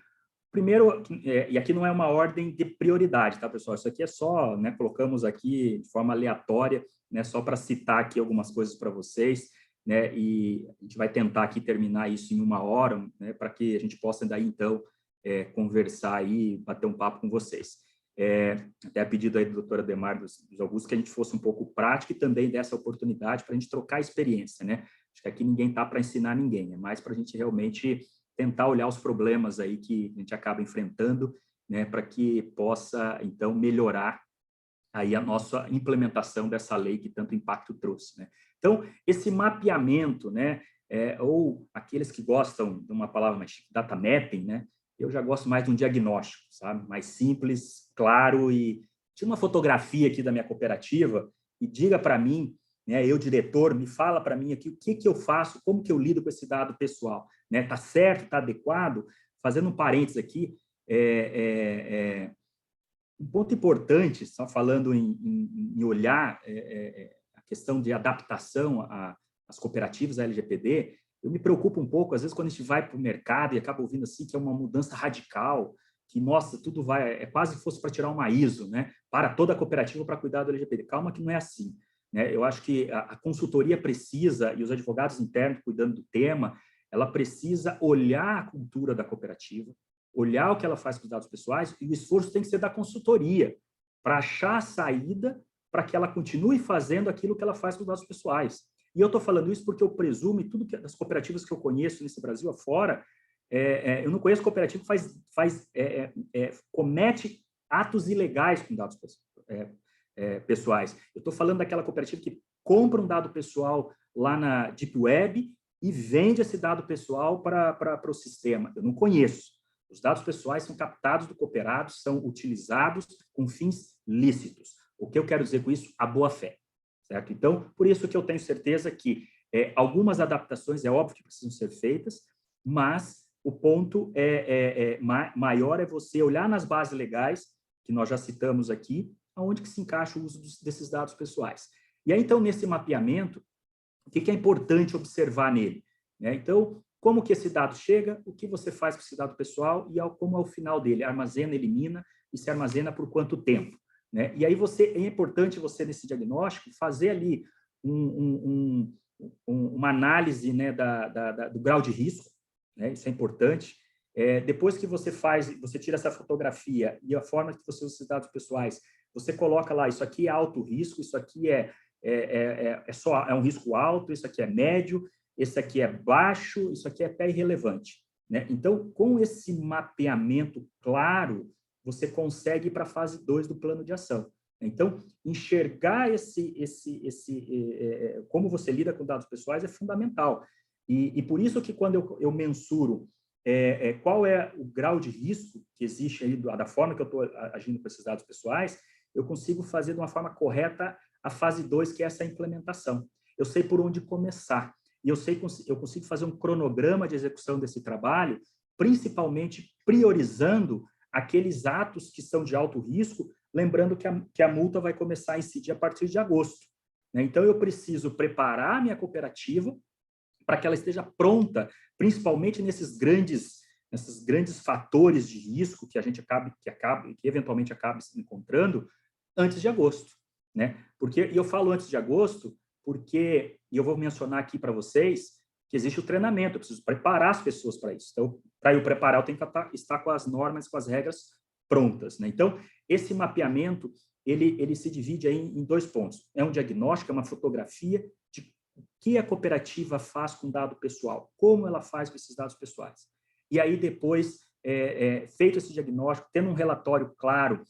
primeiro, e aqui não é uma ordem de prioridade, tá, pessoal? Isso aqui é só, né, colocamos aqui de forma aleatória, né, só para citar aqui algumas coisas para vocês, né, e a gente vai tentar aqui terminar isso em 1 hora, né, para que a gente possa daí, então, conversar aí, bater um papo com vocês. Até a pedido aí da doutora Ademar dos Augusto, que a gente fosse um pouco prático e também dessa oportunidade para a gente trocar experiência, né? Acho que aqui ninguém está para ensinar ninguém, é mais para a gente realmente tentar olhar os problemas aí que a gente acaba enfrentando, né, para que possa, então, melhorar aí a nossa implementação dessa lei que tanto impacto trouxe, né? Então, esse mapeamento, né, ou aqueles que gostam de uma palavra mais chique, data mapping, né, eu já gosto mais de um diagnóstico, sabe? Mais simples, claro, e tira uma fotografia aqui da minha cooperativa e diga para mim, né, eu, diretor, me fala para mim aqui o que eu faço, como que eu lido com esse dado pessoal, né? Tá certo, tá adequado? Fazendo um parênteses aqui, um ponto importante, só falando em olhar a questão de adaptação às cooperativas, à LGPD, eu me preocupo um pouco, às vezes, quando a gente vai para o mercado e acaba ouvindo assim que é uma mudança radical, que, nossa, tudo vai... quase fosse para tirar uma ISO, né? Para toda a cooperativa para cuidar do LGPD. Calma que não é assim. né? Eu acho que a consultoria precisa, e os advogados internos cuidando do tema, ela precisa olhar a cultura da cooperativa, olhar o que ela faz com os dados pessoais, e o esforço tem que ser da consultoria, para achar a saída para que ela continue fazendo aquilo que ela faz com os dados pessoais. E eu estou falando isso porque eu presumo, e tudo que das cooperativas que eu conheço nesse Brasil afora, eu não conheço cooperativa que comete atos ilegais com dados pessoais. Eu estou falando daquela cooperativa que compra um dado pessoal lá na Deep Web e vende esse dado pessoal para o sistema. Eu não conheço. Os dados pessoais são captados do cooperado, são utilizados com fins lícitos. O que eu quero dizer com isso? A boa-fé. Certo? Então, por isso que eu tenho certeza que algumas adaptações, é óbvio que precisam ser feitas, mas o ponto maior é você olhar nas bases legais, que nós já citamos aqui, aonde que se encaixa o uso desses dados pessoais. E aí, então, nesse mapeamento, o que é importante observar nele? Né? Então, como que esse dado chega, o que você faz com esse dado pessoal e como é o final dele, armazena, elimina e se armazena por quanto tempo. Né? E aí é importante você, nesse diagnóstico, fazer ali uma análise, né, do grau de risco, né? Isso é importante. Depois que você tira essa fotografia e a forma que você usa esses dados pessoais, você coloca lá, isso aqui é alto risco, isso aqui é um risco alto, isso aqui é médio, esse aqui é baixo, isso aqui é até irrelevante. Né? Então, com esse mapeamento claro, você consegue ir para a fase 2 do plano de ação. Então, enxergar como você lida com dados pessoais é fundamental. E por isso que quando eu mensuro qual é o grau de risco que existe aí, da forma que eu estou agindo com esses dados pessoais, eu consigo fazer de uma forma correta a fase 2, que é essa implementação. Eu sei por onde começar. E eu consigo fazer um cronograma de execução desse trabalho, principalmente priorizando aqueles atos que são de alto risco, lembrando que a multa vai começar a incidir a partir de agosto. Né? Então, eu preciso preparar a minha cooperativa para que ela esteja pronta, principalmente nesses grandes fatores de risco que a gente que eventualmente acaba se encontrando antes de agosto. Né? E eu falo antes de agosto porque, e eu vou mencionar aqui para vocês, que existe o treinamento, eu preciso preparar as pessoas para isso. Então, para eu preparar, eu tenho que estar com as normas, com as regras prontas. Né? Então, esse mapeamento, ele se divide aí em 2 pontos. É um diagnóstico, é uma fotografia de o que a cooperativa faz com dado pessoal, como ela faz com esses dados pessoais. E aí, depois, feito esse diagnóstico, tendo um relatório claro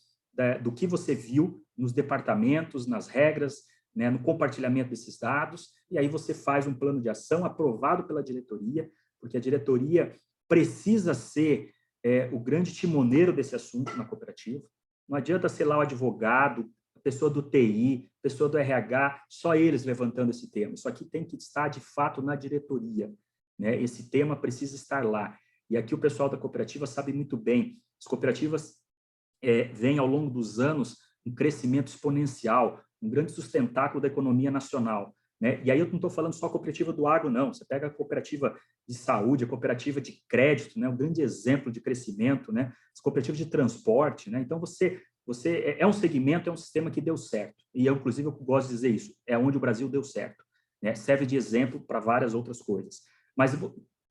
do que você viu nos departamentos, nas regras, né, no compartilhamento desses dados, e aí você faz um plano de ação aprovado pela diretoria, porque a diretoria precisa ser o grande timoneiro desse assunto na cooperativa. Não adianta ser lá o advogado, a pessoa do TI, a pessoa do RH, só eles levantando esse tema. Isso aqui tem que estar, de fato, na diretoria. Né? Esse tema precisa estar lá. E aqui o pessoal da cooperativa sabe muito bem. As cooperativas vêm, ao longo dos anos, um crescimento exponencial, um grande sustentáculo da economia nacional. Né? E aí eu não estou falando só a cooperativa do agro, não. Você pega a cooperativa de saúde, a cooperativa de crédito, né? Um grande exemplo de crescimento, né? As cooperativas de transporte. Né? Então, você é um segmento, é um sistema que deu certo. E eu, inclusive, eu gosto de dizer isso. É onde o Brasil deu certo. Né? Serve de exemplo para várias outras coisas. Mas,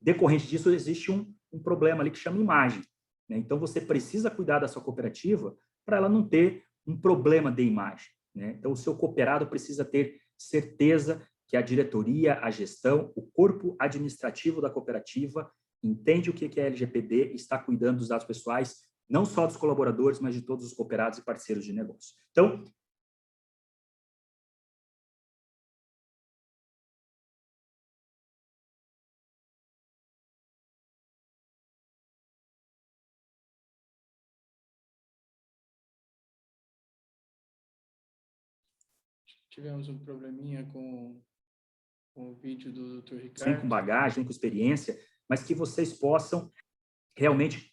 decorrente disso, existe um problema ali que chama imagem. Né? Então, você precisa cuidar da sua cooperativa para ela não ter um problema de imagem. Né? Então, o seu cooperado precisa ter certeza que a diretoria, a gestão, o corpo administrativo da cooperativa entende o que é LGPD e está cuidando dos dados pessoais, não só dos colaboradores, mas de todos os cooperados e parceiros de negócio. Então, Tivemos um probleminha com o vídeo do Dr. Ricardo. Com bagagem, com experiência, mas que vocês possam realmente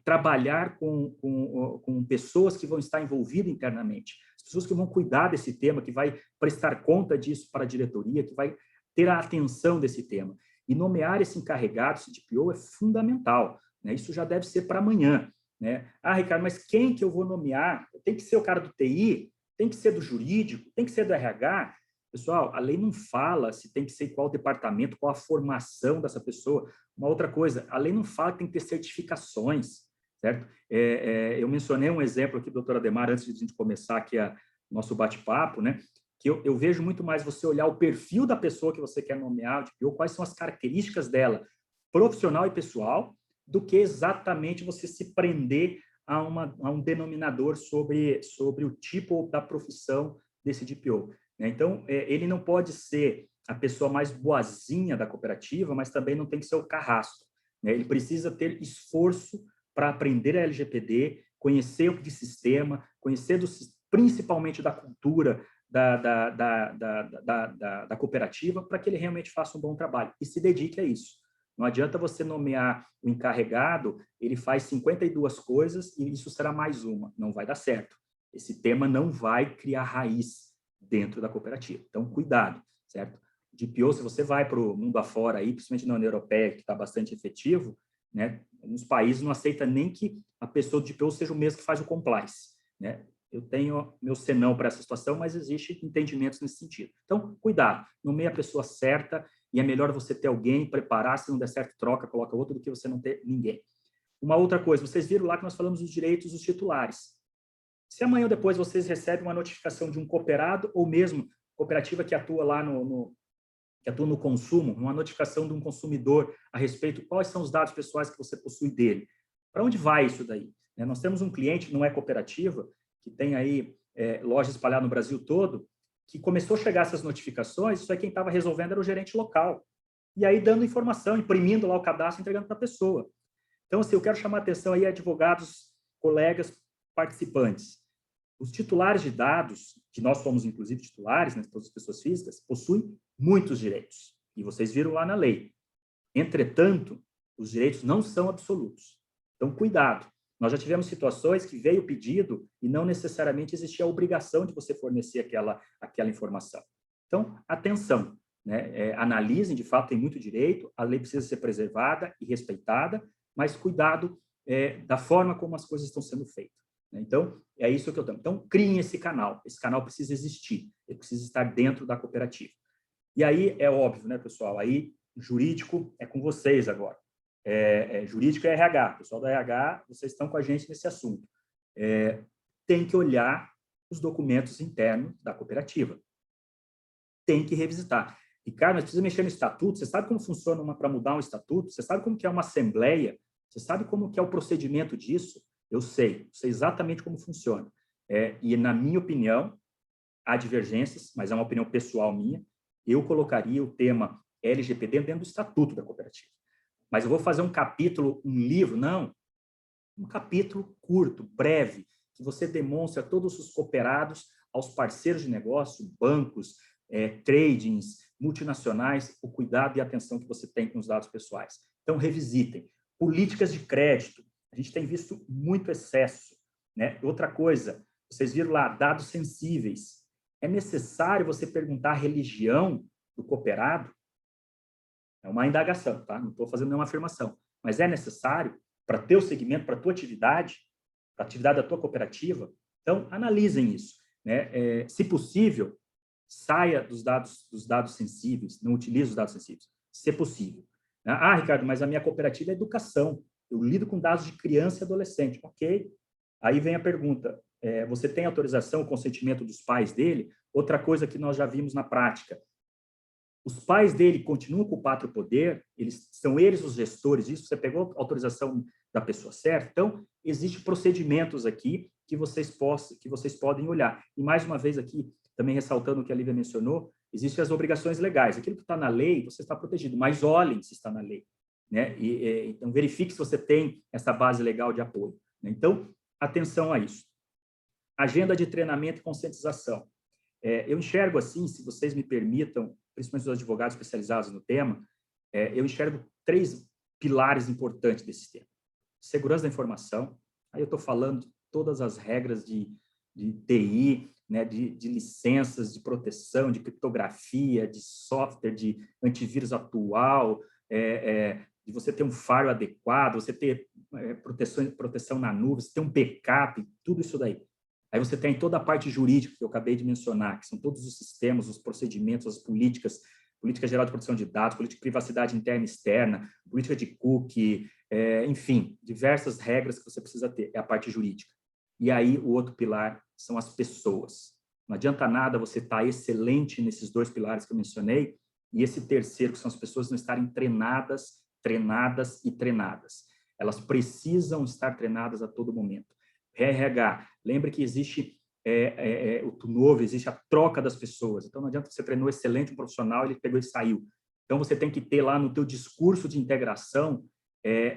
trabalhar com pessoas que vão estar envolvidas internamente, as pessoas que vão cuidar desse tema, que vai prestar conta disso para a diretoria, que vai ter a atenção desse tema. E nomear esse encarregado, esse DPO, é fundamental. Né? Isso já deve ser para amanhã. Né? Ah, Ricardo, mas quem que eu vou nomear? Tem que ser o cara do TI? tem que ser do jurídico, tem que ser do RH. Pessoal, a lei não fala se tem que ser qual departamento, qual a formação dessa pessoa. Uma outra coisa, a lei não fala que tem que ter certificações, certo? Eu mencionei um exemplo aqui, doutora Ademar, antes de a gente começar aqui o nosso bate-papo, né? Que eu vejo muito mais você olhar o perfil da pessoa que você quer nomear, ou quais são as características dela, profissional e pessoal, do que exatamente você se prender a um denominador sobre o tipo da profissão desse DPO. Então, ele não pode ser a pessoa mais boazinha da cooperativa, mas também não tem que ser o carrasco. Ele precisa ter esforço para aprender a LGPD, conhecer o sistema, conhecer principalmente da cultura da cooperativa, para que ele realmente faça um bom trabalho e se dedique a isso. Não adianta você nomear o encarregado, ele faz 52 coisas e isso será mais uma. Não vai dar certo. Esse tema não vai criar raiz dentro da cooperativa. Então, cuidado, certo? DPO, se você vai para o mundo afora, aí, principalmente na União Europeia, que está bastante efetivo, né? Nos países não aceita nem que a pessoa do DPO seja o mesmo que faz o compliance, né? Eu tenho meu senão para essa situação, mas existe entendimentos nesse sentido. Então, cuidado, nomeie a pessoa certa, e é melhor você ter alguém, preparar, se não der certo, troca, coloca outro, do que você não ter ninguém. Uma outra coisa, vocês viram lá que nós falamos dos direitos dos titulares. Se amanhã ou depois vocês recebem uma notificação de um cooperado, ou mesmo cooperativa que atua lá que atua no consumo, uma notificação de um consumidor a respeito de quais são os dados pessoais que você possui dele. Para onde vai isso daí? Nós temos um cliente que não é cooperativa, que tem aí lojas espalhadas no Brasil todo, que começou a chegar essas notificações, isso aí quem estava resolvendo era o gerente local. E aí dando informação, imprimindo lá o cadastro, entregando para a pessoa. Então, assim, eu quero chamar a atenção aí, advogados, colegas, participantes. Os titulares de dados, que nós somos inclusive titulares, né, todas as pessoas físicas, possuem muitos direitos. E vocês viram lá na lei. Entretanto, os direitos não são absolutos. Então, cuidado. Nós já tivemos situações que veio o pedido e não necessariamente existia a obrigação de você fornecer aquela informação. Então, atenção, né? Analisem, de fato, tem muito direito, a lei precisa ser preservada e respeitada, mas cuidado da forma como as coisas estão sendo feitas. Né? Então, é isso que eu tenho. Então, criem esse canal precisa existir, ele precisa estar dentro da cooperativa. E aí, é óbvio, né, pessoal, aí jurídico é com vocês agora. Jurídico é RH, pessoal do RH, vocês estão com a gente nesse assunto. Tem que olhar os documentos internos da cooperativa. Tem que revisitar. Ricardo, mas precisa mexer no estatuto, você sabe como funciona para mudar um estatuto? Você sabe como que é uma assembleia? Você sabe como que é o procedimento disso? Eu sei exatamente como funciona. E, na minha opinião, há divergências, mas é uma opinião pessoal minha, eu colocaria o tema LGPD dentro do estatuto da cooperativa. Mas eu vou fazer um capítulo, um livro, não. Um capítulo curto, breve, que você demonstre a todos os cooperados, aos parceiros de negócio, bancos, tradings, multinacionais, o cuidado e a atenção que você tem com os dados pessoais. Então, revisitem. Políticas de crédito. A gente tem visto muito excesso. Né? Outra coisa, vocês viram lá, dados sensíveis. É necessário você perguntar a religião do cooperado? É uma indagação, tá? Não estou fazendo nenhuma afirmação. Mas é necessário para teu segmento, para a tua atividade, para a atividade da tua cooperativa? Então, analisem isso. Né? Se possível, saia dos dados sensíveis, não utilize os dados sensíveis, se possível. Ah, Ricardo, mas a minha cooperativa é educação. Eu lido com dados de criança e adolescente. Ok. Aí vem a pergunta, você tem autorização, o consentimento dos pais dele? Outra coisa que nós já vimos na prática, os pais dele continuam com o pátrio poder, são eles os gestores disso, você pegou a autorização da pessoa certa, então, existem procedimentos aqui que vocês podem olhar. E, mais uma vez aqui, também ressaltando o que a Lívia mencionou, existem as obrigações legais. Aquilo que está na lei, você está protegido, mas olhem se está na lei. Né? Então, verifique se você tem essa base legal de apoio. Né? Então, atenção a isso. Agenda de treinamento e conscientização. Eu enxergo assim, se vocês me permitam, principalmente os advogados especializados no tema, eu enxergo 3 pilares importantes desse tema. Segurança da informação, aí eu estou falando todas as regras de TI, né, de licenças, de proteção, de criptografia, de software, de antivírus atual, de você ter um firewall adequado, você ter proteção na nuvem, você ter um backup, tudo isso daí. Aí você tem toda a parte jurídica que eu acabei de mencionar, que são todos os sistemas, os procedimentos, as políticas, política geral de proteção de dados, política de privacidade interna e externa, política de cookie, enfim, diversas regras que você precisa ter, é a parte jurídica. E aí o outro pilar são as pessoas. Não adianta nada você estar excelente nesses 2 pilares que eu mencionei, e esse terceiro, que são as pessoas não estarem treinadas. Elas precisam estar treinadas a todo momento. RH, lembre que existe o turnover, existe a troca das pessoas. Então, não adianta você treinou excelente um profissional, ele pegou e saiu. Então, você tem que ter lá no teu discurso de integração,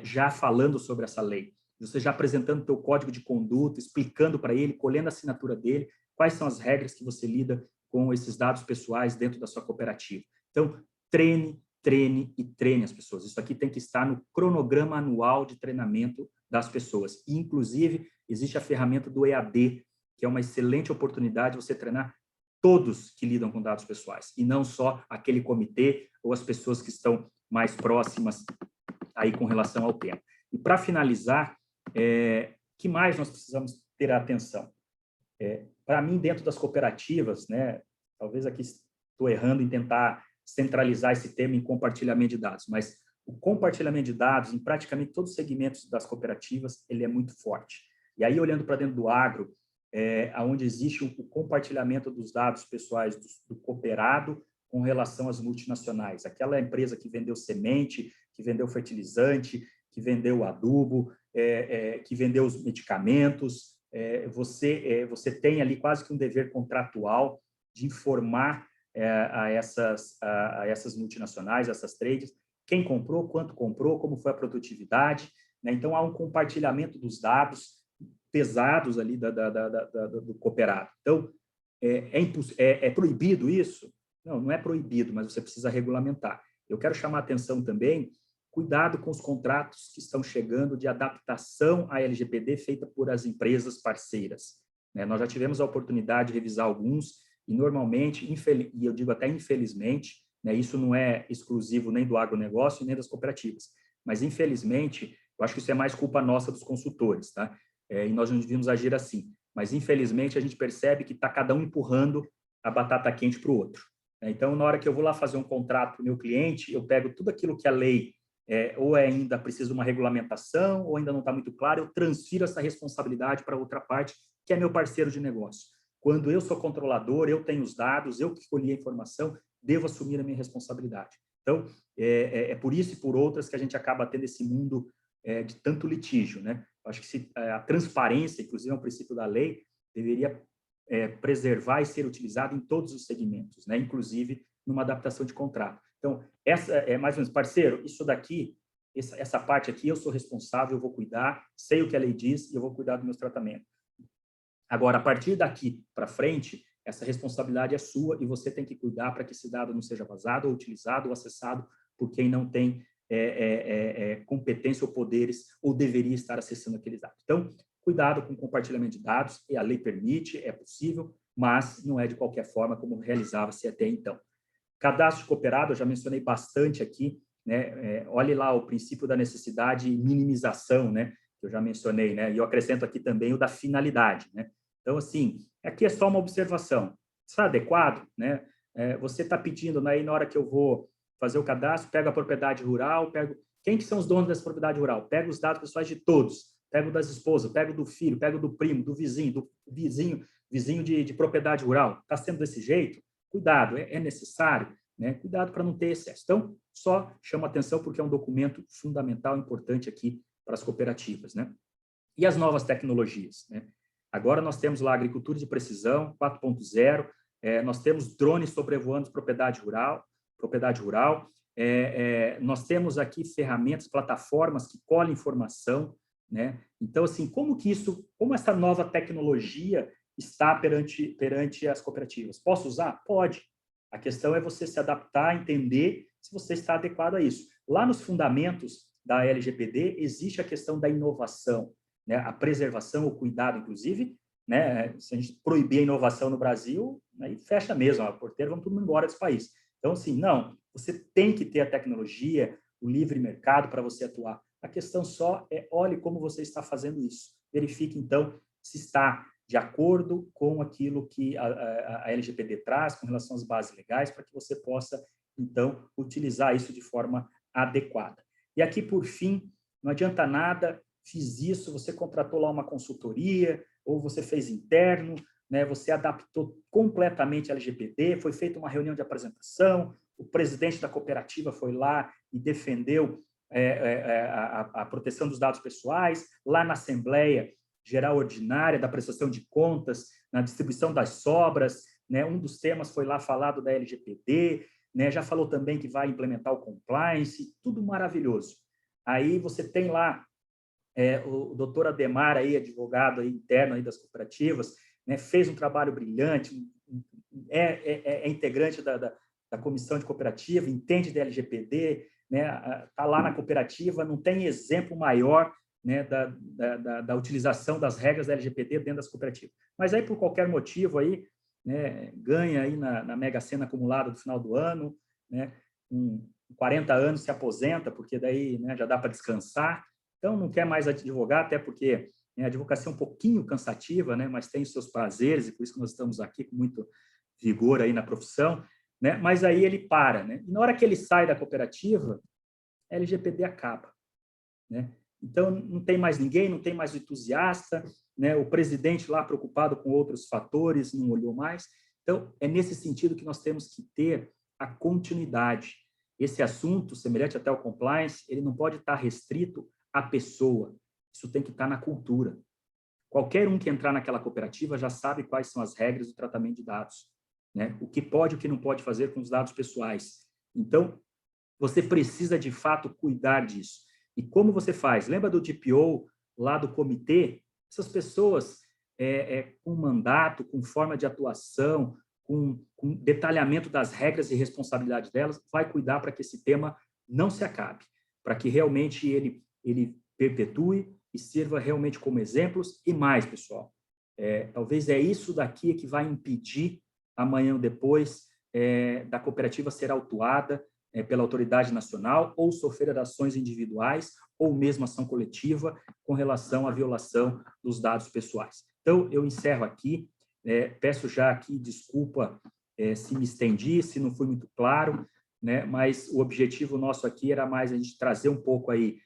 já falando sobre essa lei. Você já apresentando o teu código de conduta, explicando para ele, colhendo a assinatura dele, quais são as regras que você lida com esses dados pessoais dentro da sua cooperativa. Então, treine as pessoas. Isso aqui tem que estar no cronograma anual de treinamento das pessoas. E, inclusive, existe a ferramenta do EAD, que é uma excelente oportunidade de você treinar todos que lidam com dados pessoais, e não só aquele comitê ou as pessoas que estão mais próximas aí com relação ao tema. E, para finalizar, que mais nós precisamos ter atenção? Para mim, dentro das cooperativas, né, talvez aqui estou errando em tentar centralizar esse tema em compartilhamento de dados, mas o compartilhamento de dados em praticamente todos os segmentos das cooperativas, ele é muito forte. E aí, olhando para dentro do agro, onde existe o compartilhamento dos dados pessoais do cooperado com relação às multinacionais. Aquela empresa que vendeu semente, que vendeu fertilizante, que vendeu adubo, que vendeu os medicamentos, você tem ali quase que um dever contratual de informar a essas multinacionais, essas trades, quem comprou, quanto comprou, como foi a produtividade, né? Então, há um compartilhamento dos pesados ali do cooperado. Então, é proibido isso? Não, não é proibido, mas você precisa regulamentar. Eu quero chamar a atenção também, cuidado com os contratos que estão chegando de adaptação à LGPD feita por as empresas parceiras, né? Nós já tivemos a oportunidade de revisar alguns, e normalmente, e eu digo até infelizmente, né, isso não é exclusivo nem do agronegócio, nem das cooperativas, mas infelizmente, eu acho que isso é mais culpa nossa dos consultores, tá? E nós não devíamos agir assim. Mas, infelizmente, a gente percebe que está cada um empurrando a batata quente para o outro. Então, na hora que eu vou lá fazer um contrato para o meu cliente, eu pego tudo aquilo que a lei ou ainda precisa de uma regulamentação, ou ainda não está muito claro, eu transfiro essa responsabilidade para outra parte, que é meu parceiro de negócio. Quando eu sou controlador, eu tenho os dados, eu que colhi a informação, devo assumir a minha responsabilidade. Então, é por isso e por outras que a gente acaba tendo esse mundo de tanto litígio, né? Acho que a transparência, inclusive, é um princípio da lei, deveria preservar e ser utilizado em todos os segmentos, né? Inclusive numa adaptação de contrato. Então, essa é mais ou menos, parceiro, isso daqui, essa parte aqui, eu sou responsável, eu vou cuidar, sei o que a lei diz e eu vou cuidar do meu tratamento. Agora, a partir daqui para frente, essa responsabilidade é sua e você tem que cuidar para que esse dado não seja vazado, ou utilizado, ou acessado por quem não tem competência ou poderes, ou deveria estar acessando aqueles dados. Então, cuidado com o compartilhamento de dados, e a lei permite, é possível, mas não é de qualquer forma como realizava-se até então. Cadastro de cooperado, eu já mencionei bastante aqui, né? Olhe lá o princípio da necessidade e minimização, né? Que eu já mencionei, né? E eu acrescento aqui também o da finalidade, né? Então, assim, aqui é só uma observação. Está adequado, né? Você está pedindo, né? Aí na hora que eu vou fazer o cadastro, pego a propriedade rural, pego... Quem que são os donos dessa propriedade rural? Pego os dados pessoais de todos. Pego das esposas, pego do filho, pego do primo, do vizinho de propriedade rural. Está sendo desse jeito? Cuidado, é necessário, né? Cuidado para não ter excesso. Então, só chamo atenção porque é um documento fundamental, importante aqui para as cooperativas, né? E as novas tecnologias, né? Agora nós temos lá a agricultura de precisão 4.0, nós temos drones sobrevoando propriedade rural, nós temos aqui ferramentas, plataformas que colhem informação, né? Então, assim, como essa nova tecnologia está perante as cooperativas? Posso usar? Pode. A questão é você se adaptar, entender se você está adequado a isso. Lá nos fundamentos da LGPD existe a questão da inovação, né? A preservação, o cuidado, inclusive, né? Se a gente proibir a inovação no Brasil, aí fecha mesmo, a porteira, vamos todo mundo embora desse país. Então, assim, não, você tem que ter a tecnologia, o livre mercado para você atuar. A questão só é, olhe como você está fazendo isso. Verifique, então, se está de acordo com aquilo que a LGPD traz com relação às bases legais, para que você possa, então, utilizar isso de forma adequada. E aqui, por fim, não adianta nada, fiz isso, você contratou lá uma consultoria, ou você fez interno, né, você adaptou completamente a LGPD, foi feita uma reunião de apresentação, o presidente da cooperativa foi lá e defendeu a proteção dos dados pessoais, lá na Assembleia Geral Ordinária da Prestação de Contas, na distribuição das sobras, né, um dos temas foi lá falado da LGPD, né, já falou também que vai implementar o compliance, tudo maravilhoso. Aí você tem lá o doutor Ademar, aí, advogado aí, interno aí das cooperativas, né, fez um trabalho brilhante, é integrante da comissão de cooperativa, entende da LGPD, né, está lá na cooperativa, não tem exemplo maior, né, da utilização das regras da LGPD dentro das cooperativas. Mas aí, por qualquer motivo, aí, né, ganha aí na Mega Sena acumulada do final do ano, né, com 40 anos se aposenta, porque daí, né, já dá para descansar, então não quer mais advogar, até porque a advocacia é um pouquinho cansativa, né, mas tem os seus prazeres, e por isso que nós estamos aqui com muito vigor aí na profissão, né, mas aí ele para, né, e na hora que ele sai da cooperativa, a LGPD acaba, né, então não tem mais ninguém, não tem mais o entusiasta, né, o presidente lá preocupado com outros fatores, não olhou mais, então é nesse sentido que nós temos que ter a continuidade. Esse assunto, semelhante até ao compliance, ele não pode estar restrito à pessoa, isso tem que estar na cultura. Qualquer um que entrar naquela cooperativa já sabe quais são as regras do tratamento de dados, né? O que pode e o que não pode fazer com os dados pessoais. Então, você precisa, de fato, cuidar disso. E como você faz? Lembra do DPO, lá do comitê? Essas pessoas, com mandato, com forma de atuação, com detalhamento das regras e responsabilidades delas, vai cuidar para que esse tema não se acabe, para que realmente ele perpetue e sirva realmente como exemplos. E mais, pessoal, talvez isso daqui que vai impedir, amanhã ou depois, da cooperativa ser autuada pela autoridade nacional ou sofrer ações individuais ou mesmo ação coletiva com relação à violação dos dados pessoais. Então, eu encerro aqui, peço já aqui desculpa se me estendi, se não fui muito claro, né, mas o objetivo nosso aqui era mais a gente trazer um pouco aí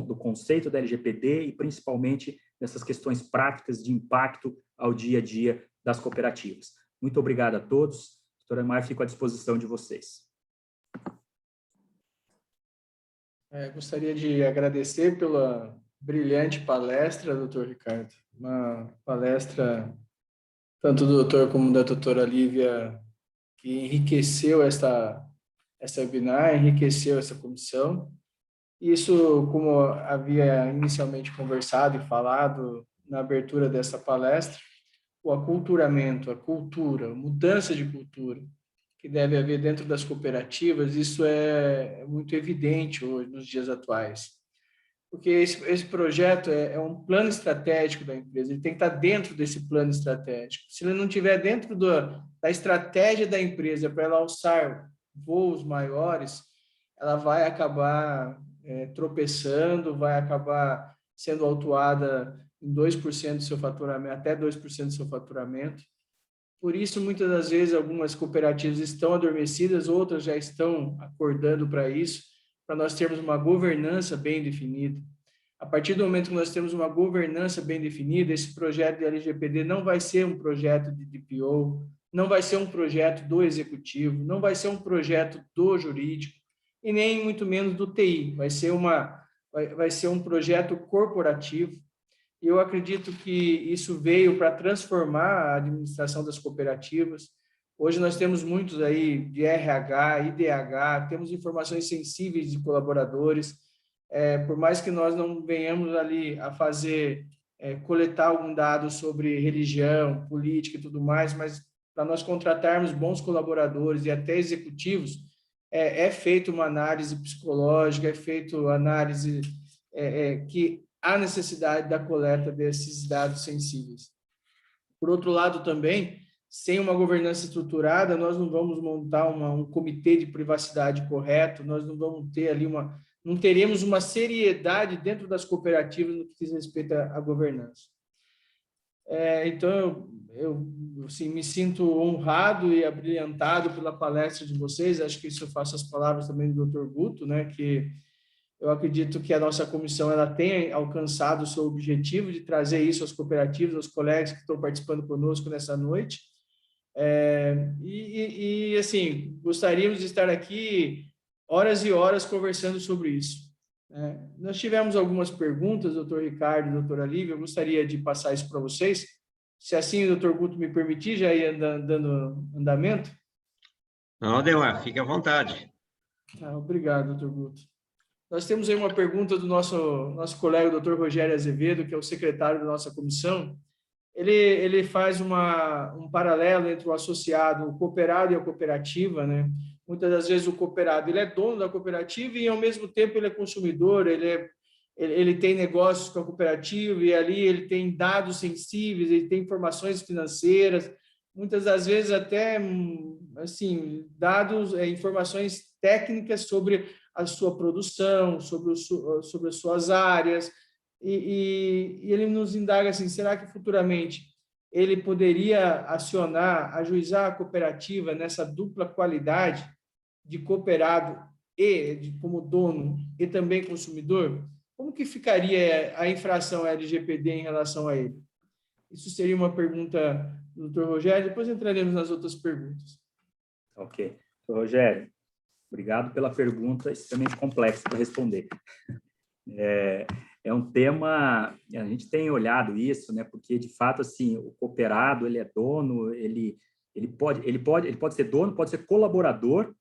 do conceito da LGPD e principalmente dessas questões práticas de impacto ao dia a dia das cooperativas. Muito obrigado a todos. Doutora Mar, fico à disposição de vocês. Gostaria de agradecer pela brilhante palestra, doutor Ricardo. Uma palestra, tanto do doutor como da doutora Lívia, que enriqueceu essa webinar, enriqueceu essa comissão. Isso, como havia inicialmente conversado e falado na abertura dessa palestra, o aculturamento, a cultura, mudança de cultura que deve haver dentro das cooperativas, isso é muito evidente hoje, nos dias atuais. Porque esse projeto é um plano estratégico da empresa, ele tem que estar dentro desse plano estratégico. Se ele não estiver dentro da estratégia da empresa para ela alçar voos maiores, ela vai acabar tropeçando, vai acabar sendo autuada em 2% do seu faturamento, até 2% do seu faturamento. Por isso, muitas das vezes, algumas cooperativas estão adormecidas, outras já estão acordando para isso, para nós termos uma governança bem definida. A partir do momento que nós temos uma governança bem definida, esse projeto de LGPD não vai ser um projeto de DPO, não vai ser um projeto do executivo, não vai ser um projeto do jurídico, e nem muito menos do TI. Vai ser um projeto corporativo. E eu acredito que isso veio para transformar a administração das cooperativas. Hoje nós temos muitos aí de RH, IDH, temos informações sensíveis de colaboradores. Por mais que nós não venhamos ali a coletar algum dado sobre religião, política e tudo mais, mas para nós contratarmos bons colaboradores e até executivos, é feita uma análise psicológica, é feita análise que há necessidade da coleta desses dados sensíveis. Por outro lado, também, sem uma governança estruturada, nós não vamos montar um comitê de privacidade correto, nós não vamos ter ali não teremos uma seriedade dentro das cooperativas no que diz respeito à governança. Então, eu assim, me sinto honrado e abrilhantado pela palestra de vocês. Acho que isso eu faço as palavras também do Dr. Guto, né, que eu acredito que a nossa comissão ela tem alcançado o seu objetivo de trazer isso às cooperativas, aos colegas que estão participando conosco nessa noite. Assim, gostaríamos de estar aqui horas e horas conversando sobre isso. Nós tivemos algumas perguntas, doutor Ricardo e doutora Lívia, eu gostaria de passar isso para vocês. Se assim o doutor Guto me permitir, já ia dando andamento. Não, Ademar, fique à vontade. Obrigado, doutor Guto. Nós temos aí uma pergunta do nosso colega, doutor Rogério Azevedo, que é o secretário da nossa comissão. Ele faz um paralelo entre o associado, o cooperado e a cooperativa, né? Muitas das vezes o cooperado ele é dono da cooperativa e, ao mesmo tempo, ele é consumidor, ele tem negócios com a cooperativa e ali ele tem dados sensíveis, ele tem informações financeiras, muitas das vezes até, assim, dados, informações técnicas sobre a sua produção, sobre as suas áreas, e ele nos indaga assim, será que futuramente ele poderia ajuizar a cooperativa nessa dupla qualidade de cooperado como dono e também consumidor? Como que ficaria a infração LGPD em relação a ele? Isso seria uma pergunta do Dr. Rogério, depois entraremos nas outras perguntas. Ok. Dr. Rogério, obrigado pela pergunta extremamente complexa para responder. É um tema, a gente tem olhado isso, né? Porque de fato assim, o cooperado ele é dono, ele pode ser dono, pode ser colaborador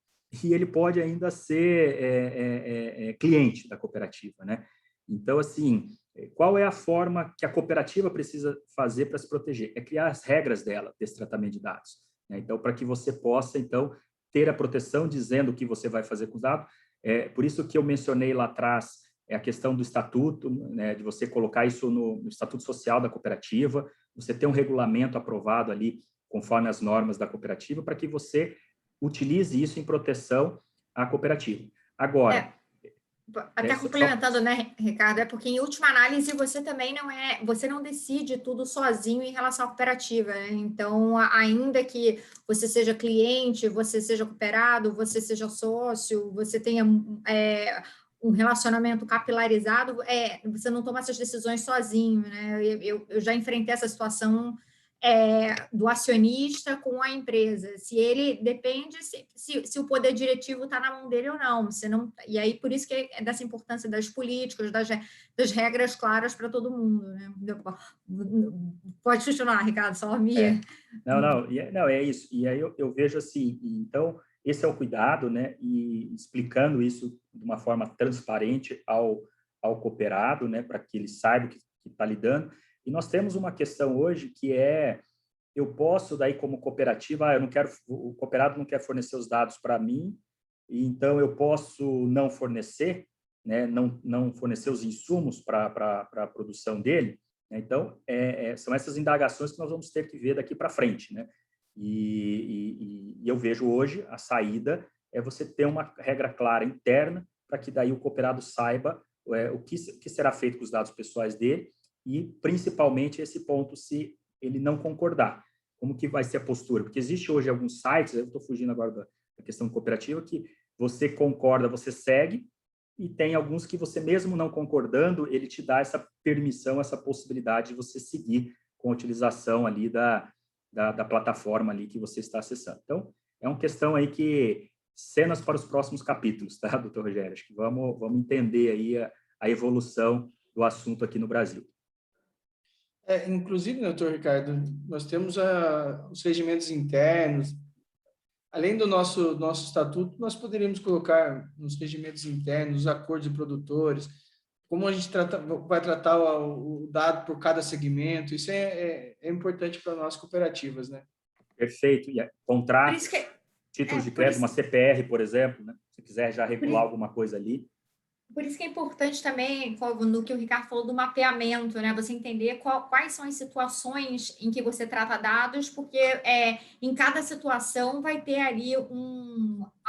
e ele pode ainda ser cliente da cooperativa, né? Então assim, qual é a forma que a cooperativa precisa fazer para se proteger? É criar as regras dela desse tratamento de dados, né? Então para que você possa então ter a proteção dizendo o que você vai fazer com os dados. Por isso que eu mencionei lá atrás a questão do estatuto, né, de você colocar isso no estatuto social da cooperativa, você ter um regulamento aprovado ali conforme as normas da cooperativa para que você utilize isso em proteção à cooperativa. Agora... Até complementando, né, Ricardo, porque em última análise você não decide tudo sozinho em relação à cooperativa, né? Então, ainda que você seja cliente, você seja cooperado, você seja sócio, você tenha um relacionamento capilarizado, você não toma essas decisões sozinho, né? Eu já enfrentei essa situação do acionista com a empresa, se ele depende se o poder diretivo está na mão dele ou não, e aí por isso que é dessa importância das políticas, das regras claras para todo mundo, né? Pode continuar, Ricardo, só me... Não, é isso, e aí eu vejo assim, então esse é o cuidado, né, e explicando isso de uma forma transparente ao cooperado, né, para que ele saiba o que está lidando. E nós temos uma questão hoje que eu posso daí como cooperativa, o cooperado não quer fornecer os dados para mim, e então eu posso não fornecer, né, não fornecer os insumos para a produção dele, né? Então são essas indagações que nós vamos ter que ver daqui para frente, né? E eu vejo hoje a saída é você ter uma regra clara interna para que daí o cooperado saiba o que será feito com os dados pessoais dele e, principalmente, esse ponto, se ele não concordar. Como que vai ser a postura? Porque existe hoje alguns sites, eu estou fugindo agora da questão cooperativa, que você concorda, você segue, e tem alguns que você, mesmo não concordando, ele te dá essa permissão, essa possibilidade de você seguir com a utilização ali da plataforma ali que você está acessando. Então, é uma questão aí que cenas para os próximos capítulos, tá, doutor Rogério? Acho que vamos entender aí a evolução do assunto aqui no Brasil. Inclusive, doutor Ricardo, nós temos os regimentos internos. Além do nosso estatuto, nós poderíamos colocar nos regimentos internos os acordos de produtores, como a gente vai tratar o dado por cada segmento. Isso é importante para nós cooperativas, né? Perfeito. E contratos, títulos de crédito, uma CPR, por exemplo, né? Se quiser já regular alguma coisa ali. Por isso que é importante também, no que o Ricardo falou do mapeamento, né? Você entender quais são as situações em que você trata dados, porque em cada situação vai ter ali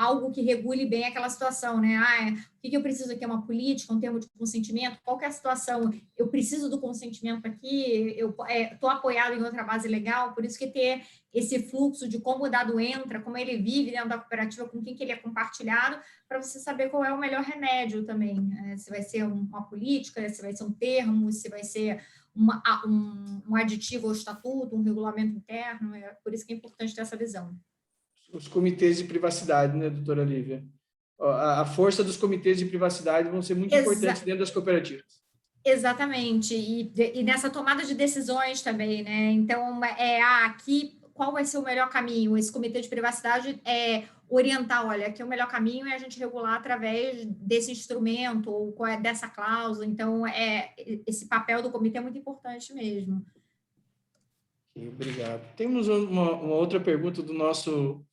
algo que regule bem aquela situação, né? O que eu preciso aqui é uma política, um termo de consentimento, qual que é a situação? Eu preciso do consentimento aqui, eu estou apoiado em outra base legal, por isso que ter esse fluxo de como o dado entra, como ele vive dentro da cooperativa, com quem que ele é compartilhado, para você saber qual é o melhor remédio também, né? Se vai ser uma política, se vai ser um termo, se vai ser um aditivo ao estatuto, um regulamento interno, por isso que é importante ter essa visão. Os comitês de privacidade, né, doutora Lívia? A força dos comitês de privacidade vão ser muito importantes dentro das cooperativas. Exatamente, e nessa tomada de decisões também, né? Então, aqui, qual vai ser o melhor caminho? Esse comitê de privacidade orientar, olha, aqui o melhor caminho é a gente regular através desse instrumento, ou dessa cláusula. Então, esse papel do comitê é muito importante mesmo. Obrigado. Temos uma outra pergunta do nosso...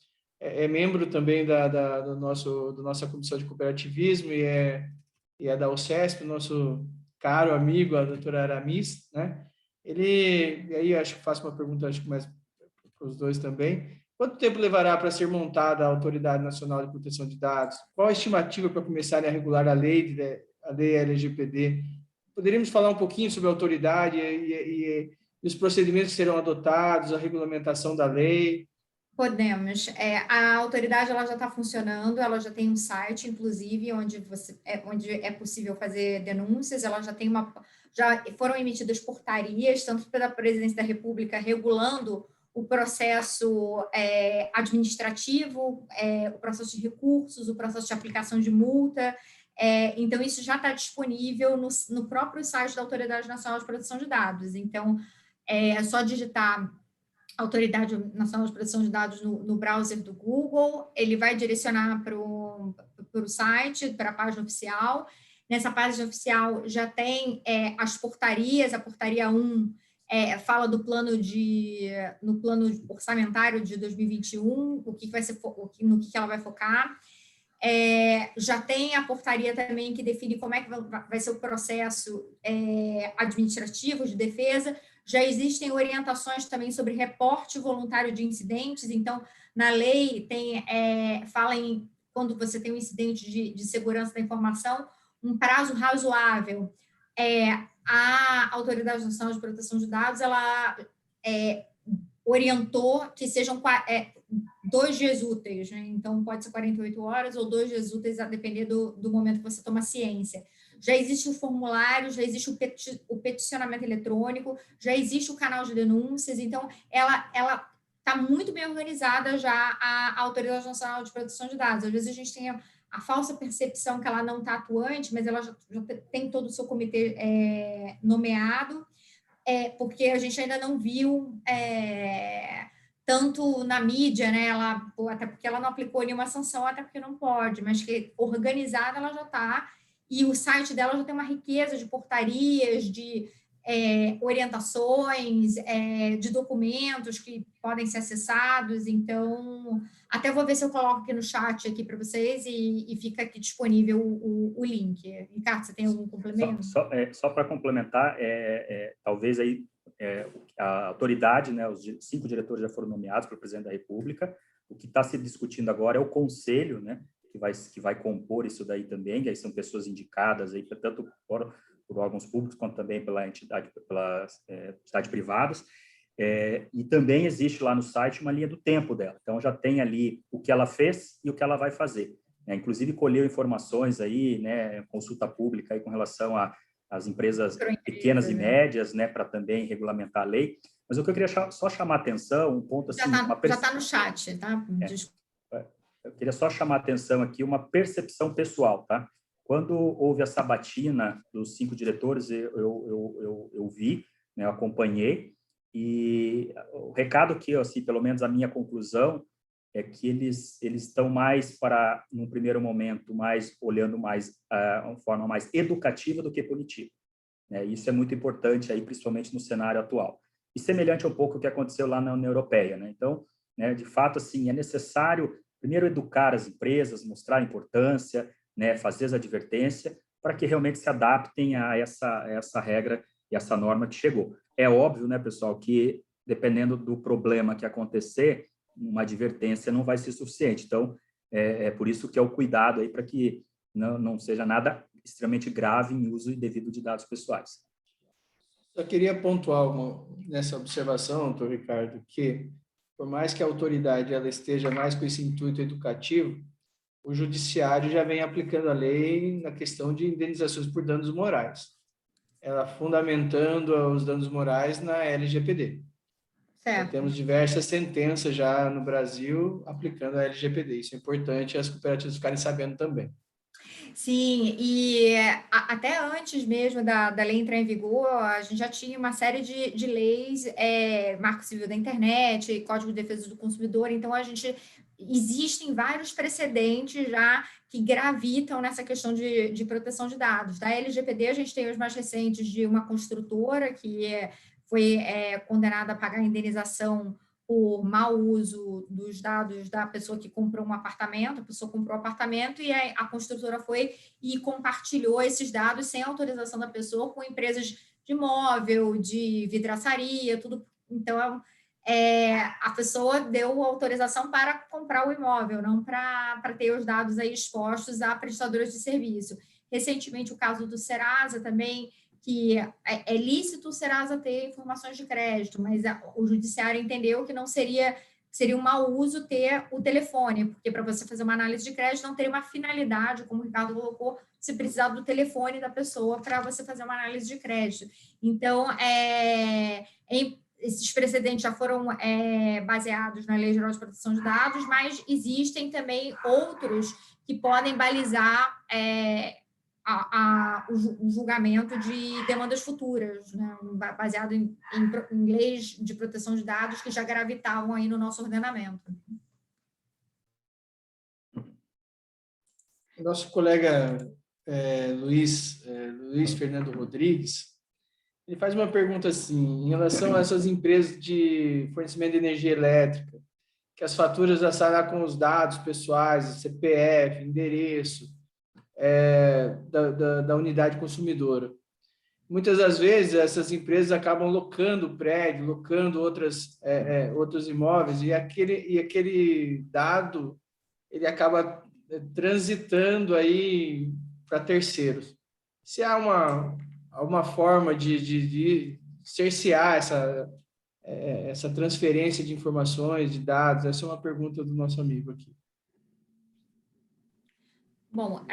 membro também da nossa comissão de cooperativismo e é da UCESP, nosso caro amigo, a doutora Aramis, né? E aí acho que faço uma pergunta, acho que mais para os dois também. Quanto tempo levará para ser montada a Autoridade Nacional de Proteção de Dados? Qual a estimativa para começarem a regular a lei LGPD? Poderíamos falar um pouquinho sobre a autoridade e os procedimentos que serão adotados, a regulamentação da lei? Podemos. A autoridade ela já está funcionando, ela já tem um site, inclusive, onde é possível fazer denúncias, ela já tem já foram emitidas portarias, tanto pela Presidência da República, regulando o processo administrativo, o processo de recursos, o processo de aplicação de multa. Então, isso já está disponível no próprio site da Autoridade Nacional de Proteção de Dados. Então, é só digitar Autoridade Nacional de Proteção de Dados no browser do Google, ele vai direcionar para o site, para a página oficial. Nessa página oficial já tem as portarias, a portaria 1 fala no plano orçamentário de 2021, no que ela vai focar. Já tem a portaria também que define como é que vai ser o processo administrativo de defesa. Já existem orientações também sobre reporte voluntário de incidentes. Então, na lei, fala em quando você tem um incidente de segurança da informação, um prazo razoável. A Autoridade Nacional de Proteção de Dados, ela orientou que sejam 2 dias úteis, né? Então, pode ser 48 horas ou 2 dias úteis, a depender do momento que você toma ciência. Já existe o formulário, já existe o peticionamento eletrônico, já existe o canal de denúncias, então ela está muito bem organizada já, a Autoridade Nacional de Proteção de Dados. Às vezes a gente tem a falsa percepção que ela não está atuante, mas ela já tem todo o seu comitê nomeado, porque a gente ainda não viu tanto na mídia, né? Até porque ela não aplicou nenhuma sanção, até porque não pode, mas que organizada ela já está. E o site dela já tem uma riqueza de portarias, de orientações, de documentos que podem ser acessados. Então, até vou ver se eu coloco aqui no chat aqui para vocês e fica aqui disponível o link. Ricardo, você tem algum complemento? Só para complementar, talvez aí a autoridade, né, os 5 diretores já foram nomeados pelo presidente da República. O que está se discutindo agora é o conselho, né, que vai compor isso daí também, que aí são pessoas indicadas aí, tanto por órgãos públicos quanto também pelas entidades privadas, e também existe lá no site uma linha do tempo dela, então já tem ali o que ela fez e o que ela vai fazer, né? Inclusive colheu informações aí, né, consulta pública aí com relação às empresas pequenas e médias, né, para também regulamentar a lei, mas o que eu queria só chamar a atenção, um ponto assim... Já está no chat, tá? Eu queria só chamar a atenção aqui, uma percepção pessoal, tá? Quando houve a sabatina dos 5 diretores, eu vi, né, eu acompanhei, e o recado que, assim, pelo menos a minha conclusão, é que eles estão mais para, num primeiro momento, olhando mais uma forma mais educativa do que punitiva, né? Isso é muito importante, aí, principalmente no cenário atual. E semelhante um pouco ao que aconteceu lá na União Europeia, né? Então, né, de fato, assim, é necessário primeiro educar as empresas, mostrar a importância, né, fazer as advertências, para que realmente se adaptem a essa regra e essa norma que chegou. É óbvio, né, pessoal, que dependendo do problema que acontecer, uma advertência não vai ser suficiente. Então, É por isso que é o cuidado aí para que não seja nada extremamente grave em uso indevido de dados pessoais. Só queria pontuar nessa observação, doutor Ricardo, que por mais que a autoridade ela esteja mais com esse intuito educativo, o judiciário já vem aplicando a lei na questão de indenizações por danos morais, ela fundamentando os danos morais na LGPD. Certo. Temos diversas sentenças já no Brasil aplicando a LGPD. Isso é importante as cooperativas ficarem sabendo também. Sim, e até antes mesmo da lei entrar em vigor, a gente já tinha uma série de leis, Marco Civil da Internet, Código de Defesa do Consumidor, então existem vários precedentes já que gravitam nessa questão de proteção de dados. Da LGPD, a gente tem os mais recentes de uma construtora que foi condenada a pagar indenização por mau uso dos dados da pessoa que comprou um apartamento, a pessoa comprou um apartamento e a construtora foi e compartilhou esses dados sem autorização da pessoa com empresas de móvel, de vidraçaria, tudo. Então, a pessoa deu autorização para comprar o imóvel, não para ter os dados aí expostos a prestadoras de serviço. Recentemente, o caso do Serasa também, que é lícito o Serasa ter informações de crédito, mas o judiciário entendeu que não seria um mau uso ter o telefone, porque para você fazer uma análise de crédito não teria uma finalidade, como o Ricardo colocou, você precisar do telefone da pessoa para você fazer uma análise de crédito. Então, esses precedentes já foram baseados na Lei Geral de Proteção de Dados, mas existem também outros que podem balizar o julgamento de demandas futuras, né, baseado em leis de proteção de dados que já gravitavam aí no nosso ordenamento. Nosso colega Luiz Fernando Rodrigues, ele faz uma pergunta assim, em relação a essas empresas de fornecimento de energia elétrica, que as faturas já saem com os dados pessoais, CPF, endereço, da unidade consumidora. Muitas das vezes, essas empresas acabam locando prédio, locando outros imóveis, e aquele dado ele acaba transitando aí para terceiros. Se há uma forma de cercear essa transferência de informações, de dados, essa é uma pergunta do nosso amigo aqui. Bom,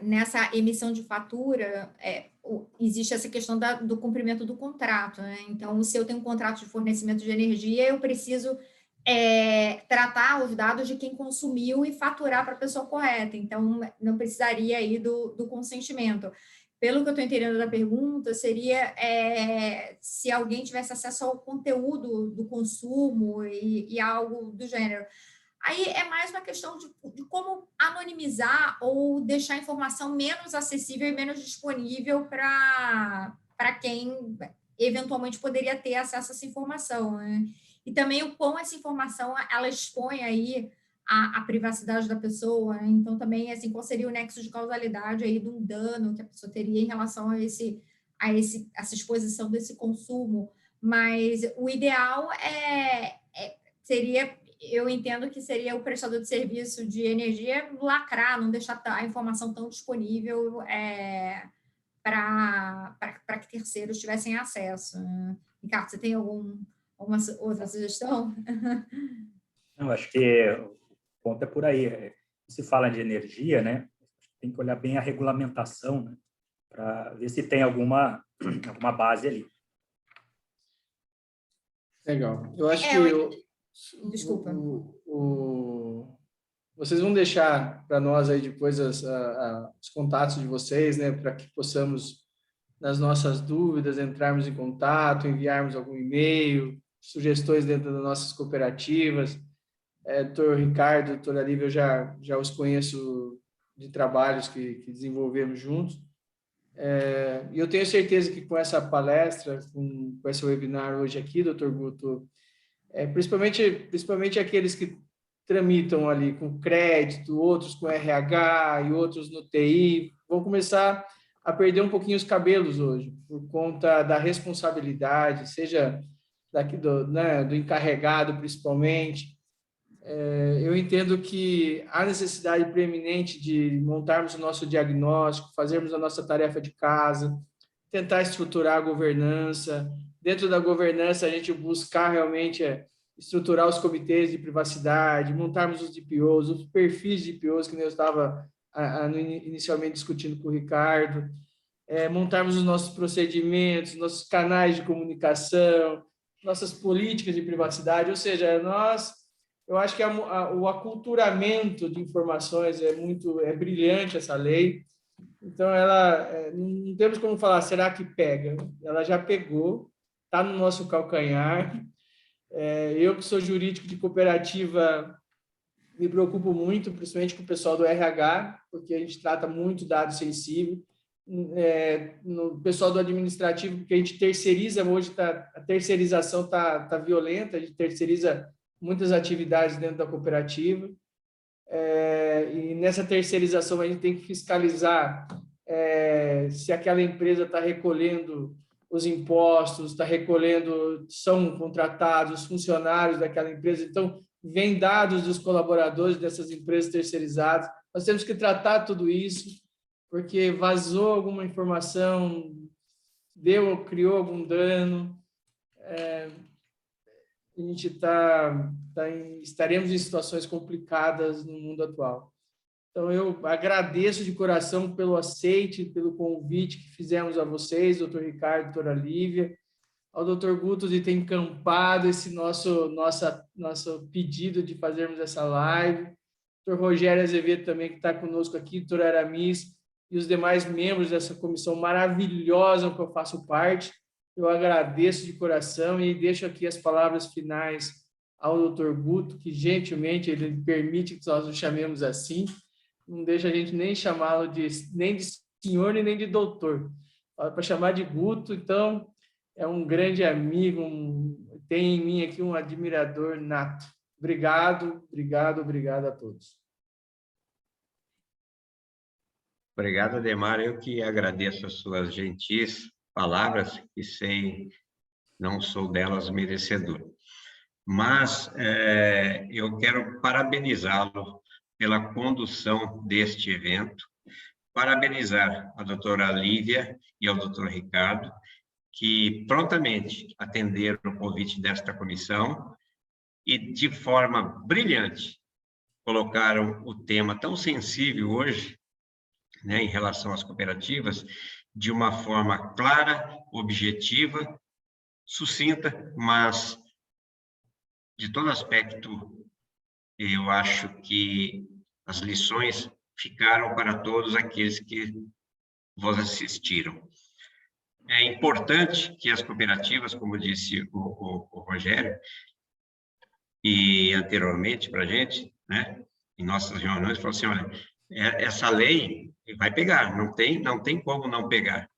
nessa emissão de fatura, existe essa questão do cumprimento do contrato, né? Então, se eu tenho um contrato de fornecimento de energia, eu preciso tratar os dados de quem consumiu e faturar para a pessoa correta. Então, não precisaria aí do consentimento. Pelo que eu estou entendendo da pergunta, seria se alguém tivesse acesso ao conteúdo do consumo e algo do gênero. Aí é mais uma questão de como anonimizar ou deixar a informação menos acessível e menos disponível para quem eventualmente poderia ter acesso a essa informação, né? E também o quão essa informação ela expõe aí a privacidade da pessoa, né? Então também assim, qual seria o nexo de causalidade aí de um dano que a pessoa teria em relação a essa exposição desse consumo. Mas o ideal seria, eu entendo que seria o prestador de serviço de energia lacrar, não deixar a informação tão disponível para que terceiros tivessem acesso. Ricardo, você tem alguma outra sugestão? Eu acho que o ponto é por aí. Se fala de energia, né, tem que olhar bem a regulamentação, né, para ver se tem alguma base ali. Legal. Eu acho que... Desculpa. Vocês vão deixar para nós aí depois os contatos de vocês, né, para que possamos, nas nossas dúvidas, entrarmos em contato, enviarmos algum e-mail, sugestões dentro das nossas cooperativas. Doutor Ricardo, doutora Lívia, eu já os conheço de trabalhos que desenvolvemos juntos. E eu tenho certeza que com essa palestra, com esse webinar hoje aqui, doutor Guto, principalmente aqueles que tramitam ali com crédito, outros com RH e outros no TI, vão começar a perder um pouquinho os cabelos hoje, por conta da responsabilidade, seja do encarregado, principalmente, Eu entendo que há necessidade preeminente de montarmos o nosso diagnóstico, fazermos a nossa tarefa de casa, tentar estruturar a governança. Dentro da governança, a gente buscar realmente estruturar os comitês de privacidade, montarmos os DPOs, os perfis de DPOs, que eu estava inicialmente discutindo com o Ricardo, montarmos os nossos procedimentos, nossos canais de comunicação, nossas políticas de privacidade, ou seja, eu acho que o aculturamento de informações é brilhante essa lei. Então, não temos como falar, será que pega? Ela já pegou, está no nosso calcanhar. Eu, que sou jurídico de cooperativa, me preocupo muito, principalmente com o pessoal do RH, porque a gente trata muito dado sensível. No pessoal do administrativo, porque a gente terceiriza, hoje a terceirização está violenta, a gente terceiriza muitas atividades dentro da cooperativa. E nessa terceirização a gente tem que fiscalizar se aquela empresa está recolhendo os impostos, são contratados os funcionários daquela empresa, então vem dados dos colaboradores dessas empresas terceirizadas. Nós temos que tratar tudo isso, porque vazou alguma informação, criou algum dano, a gente estaremos em situações complicadas no mundo atual. Então, eu agradeço de coração pelo aceite, pelo convite que fizemos a vocês, doutor Ricardo, doutora Lívia, ao doutor Guto de ter encampado esse nosso pedido de fazermos essa live, doutor Rogério Azevedo também, que está conosco aqui, doutor Aramis, e os demais membros dessa comissão maravilhosa que eu faço parte. Eu agradeço de coração e deixo aqui as palavras finais ao doutor Guto, que gentilmente ele permite que nós o chamemos assim, não deixa a gente nem chamá-lo nem de senhor nem de doutor, para chamar de Guto. Então é um grande amigo, tem em mim aqui um admirador nato. Obrigado a todos. Obrigado, Ademar. Eu que agradeço as suas gentis palavras, que sei, não sou delas merecedor. Mas eu quero parabenizá-lo pela condução deste evento, parabenizar a doutora Lívia e ao doutor Ricardo, que prontamente atenderam o convite desta comissão e, de forma brilhante, colocaram o tema tão sensível hoje, né, em relação às cooperativas, de uma forma clara, objetiva, sucinta, mas, de todo aspecto, eu acho que as lições ficaram para todos aqueles que vos assistiram. É importante que as cooperativas, como disse o Rogério, e anteriormente para a gente, né, em nossas reuniões, falou assim, olha, essa lei vai pegar, não tem como não pegar.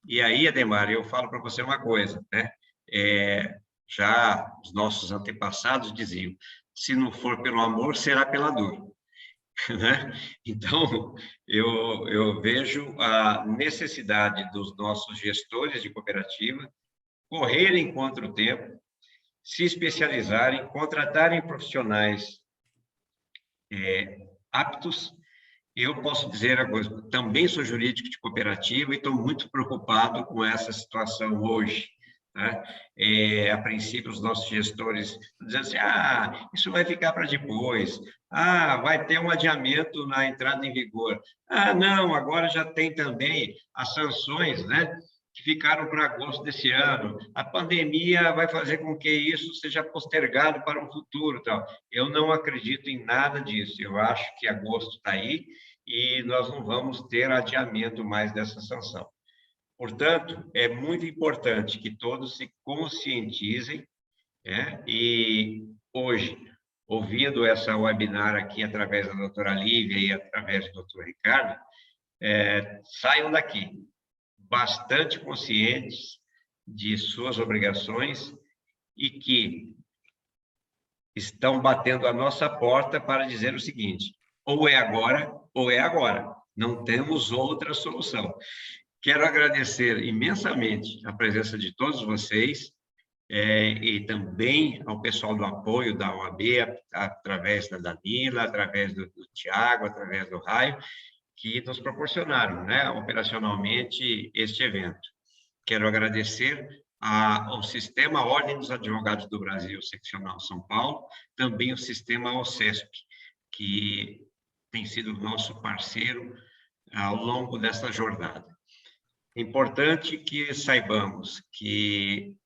E aí, Ademar, eu falo para você uma coisa, né? Já os nossos antepassados diziam, se não for pelo amor, será pela dor. Né? Então, eu vejo a necessidade dos nossos gestores de cooperativa correrem contra o tempo, se especializarem, contratarem profissionais aptos. Eu posso dizer a coisa, também sou jurídico de cooperativa e estou muito preocupado com essa situação hoje. Né? A princípio, os nossos gestores dizem assim, isso vai ficar para depois, vai ter um adiamento na entrada em vigor. Não, agora já tem também as sanções, né, que ficaram para agosto desse ano. A pandemia vai fazer com que isso seja postergado para o futuro. Tal. Eu não acredito em nada disso. Eu acho que agosto está aí e nós não vamos ter adiamento mais dessa sanção. Portanto, é muito importante que todos se conscientizem, né? E hoje, ouvindo essa webinar aqui através da doutora Lívia e através do doutor Ricardo, saiam daqui bastante conscientes de suas obrigações e que estão batendo a nossa porta para dizer o seguinte, ou é agora, ou é agora. Não temos outra solução. Quero agradecer imensamente a presença de todos vocês. e também ao pessoal do apoio da OAB, através da Danila, através do Tiago, através do Raio, que nos proporcionaram, né, operacionalmente este evento. Quero agradecer ao Sistema Ordem dos Advogados do Brasil, Seccional São Paulo, também o Sistema OCESP, que tem sido nosso parceiro ao longo dessa jornada. É importante que saibamos que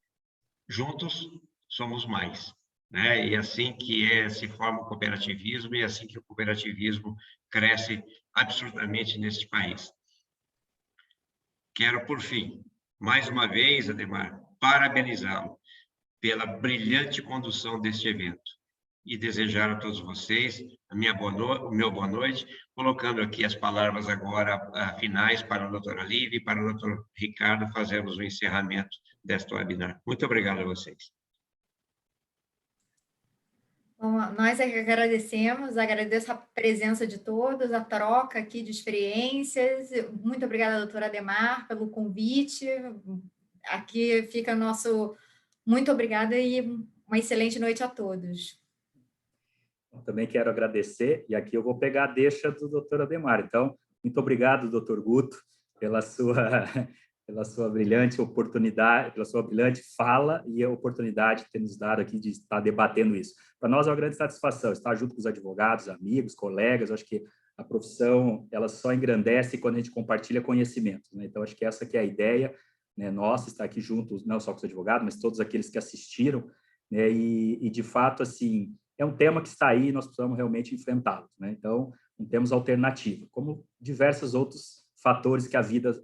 juntos somos mais, né? E assim que se forma o cooperativismo, e assim que o cooperativismo cresce absolutamente neste país. Quero, por fim, mais uma vez, Ademar, parabenizá-lo pela brilhante condução deste evento e desejar a todos vocês o meu boa noite, colocando aqui as palavras agora finais para a doutora Lívia e para o doutor Ricardo fazermos o encerramento desta webinar. Muito obrigado a vocês. Bom, nós é que agradecemos, agradeço a presença de todos, a troca aqui de experiências. Muito obrigada, doutora Ademar, pelo convite. Aqui fica nosso muito obrigada e uma excelente noite a todos. Também quero agradecer, e aqui eu vou pegar a deixa do doutor Ademar. Então, muito obrigado, doutor Guto, pela sua brilhante oportunidade, pela sua brilhante fala e a oportunidade de ter nos dado aqui de estar debatendo isso. Para nós é uma grande satisfação estar junto com os advogados, amigos, colegas. Eu acho que a profissão ela só engrandece quando a gente compartilha conhecimentos, né? Então, acho que essa que é a ideia, né, nossa, estar aqui juntos, não só com os advogados, mas todos aqueles que assistiram, né? E de fato, assim, é um tema que está aí e nós precisamos realmente enfrentá-lo, né? Então, não temos alternativa, como diversos outros fatores que a vida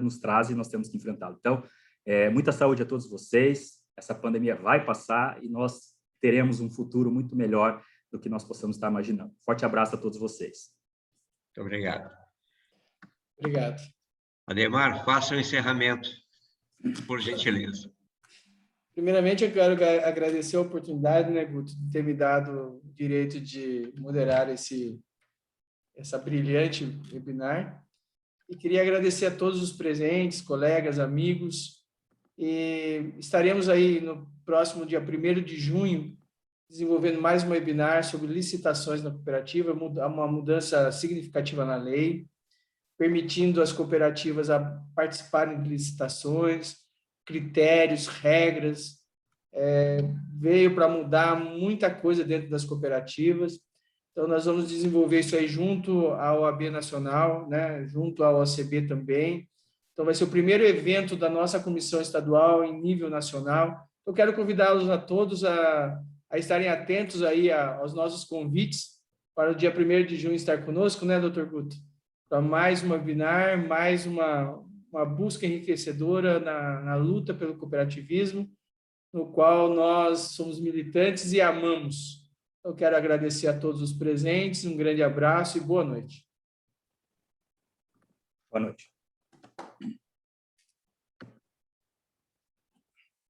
nos traz e nós temos que enfrentá-lo. Então, muita saúde a todos vocês, essa pandemia vai passar e nós teremos um futuro muito melhor do que nós possamos estar imaginando. Forte abraço a todos vocês. Muito obrigado. Obrigado. Ademar, faça o encerramento, por gentileza. Primeiramente, eu quero agradecer a oportunidade, né, Guto, de ter me dado o direito de moderar essa brilhante webinar. E queria agradecer a todos os presentes, colegas, amigos. E estaremos aí no próximo dia 1º de junho, desenvolvendo mais um webinar sobre licitações na cooperativa, uma mudança significativa na lei, permitindo as cooperativas a participarem de licitações, critérios, regras, veio para mudar muita coisa dentro das cooperativas. Então, nós vamos desenvolver isso aí junto à OAB Nacional, né, junto à OCB também. Então, vai ser o primeiro evento da nossa comissão estadual em nível nacional. Eu quero convidá-los a todos a estarem atentos aí aos nossos convites para o dia 1º de junho estar conosco, né, doutor Guto? Para mais um webinar, mais uma busca enriquecedora na luta pelo cooperativismo, no qual nós somos militantes e amamos. Eu quero agradecer a todos os presentes, um grande abraço e boa noite. Boa noite.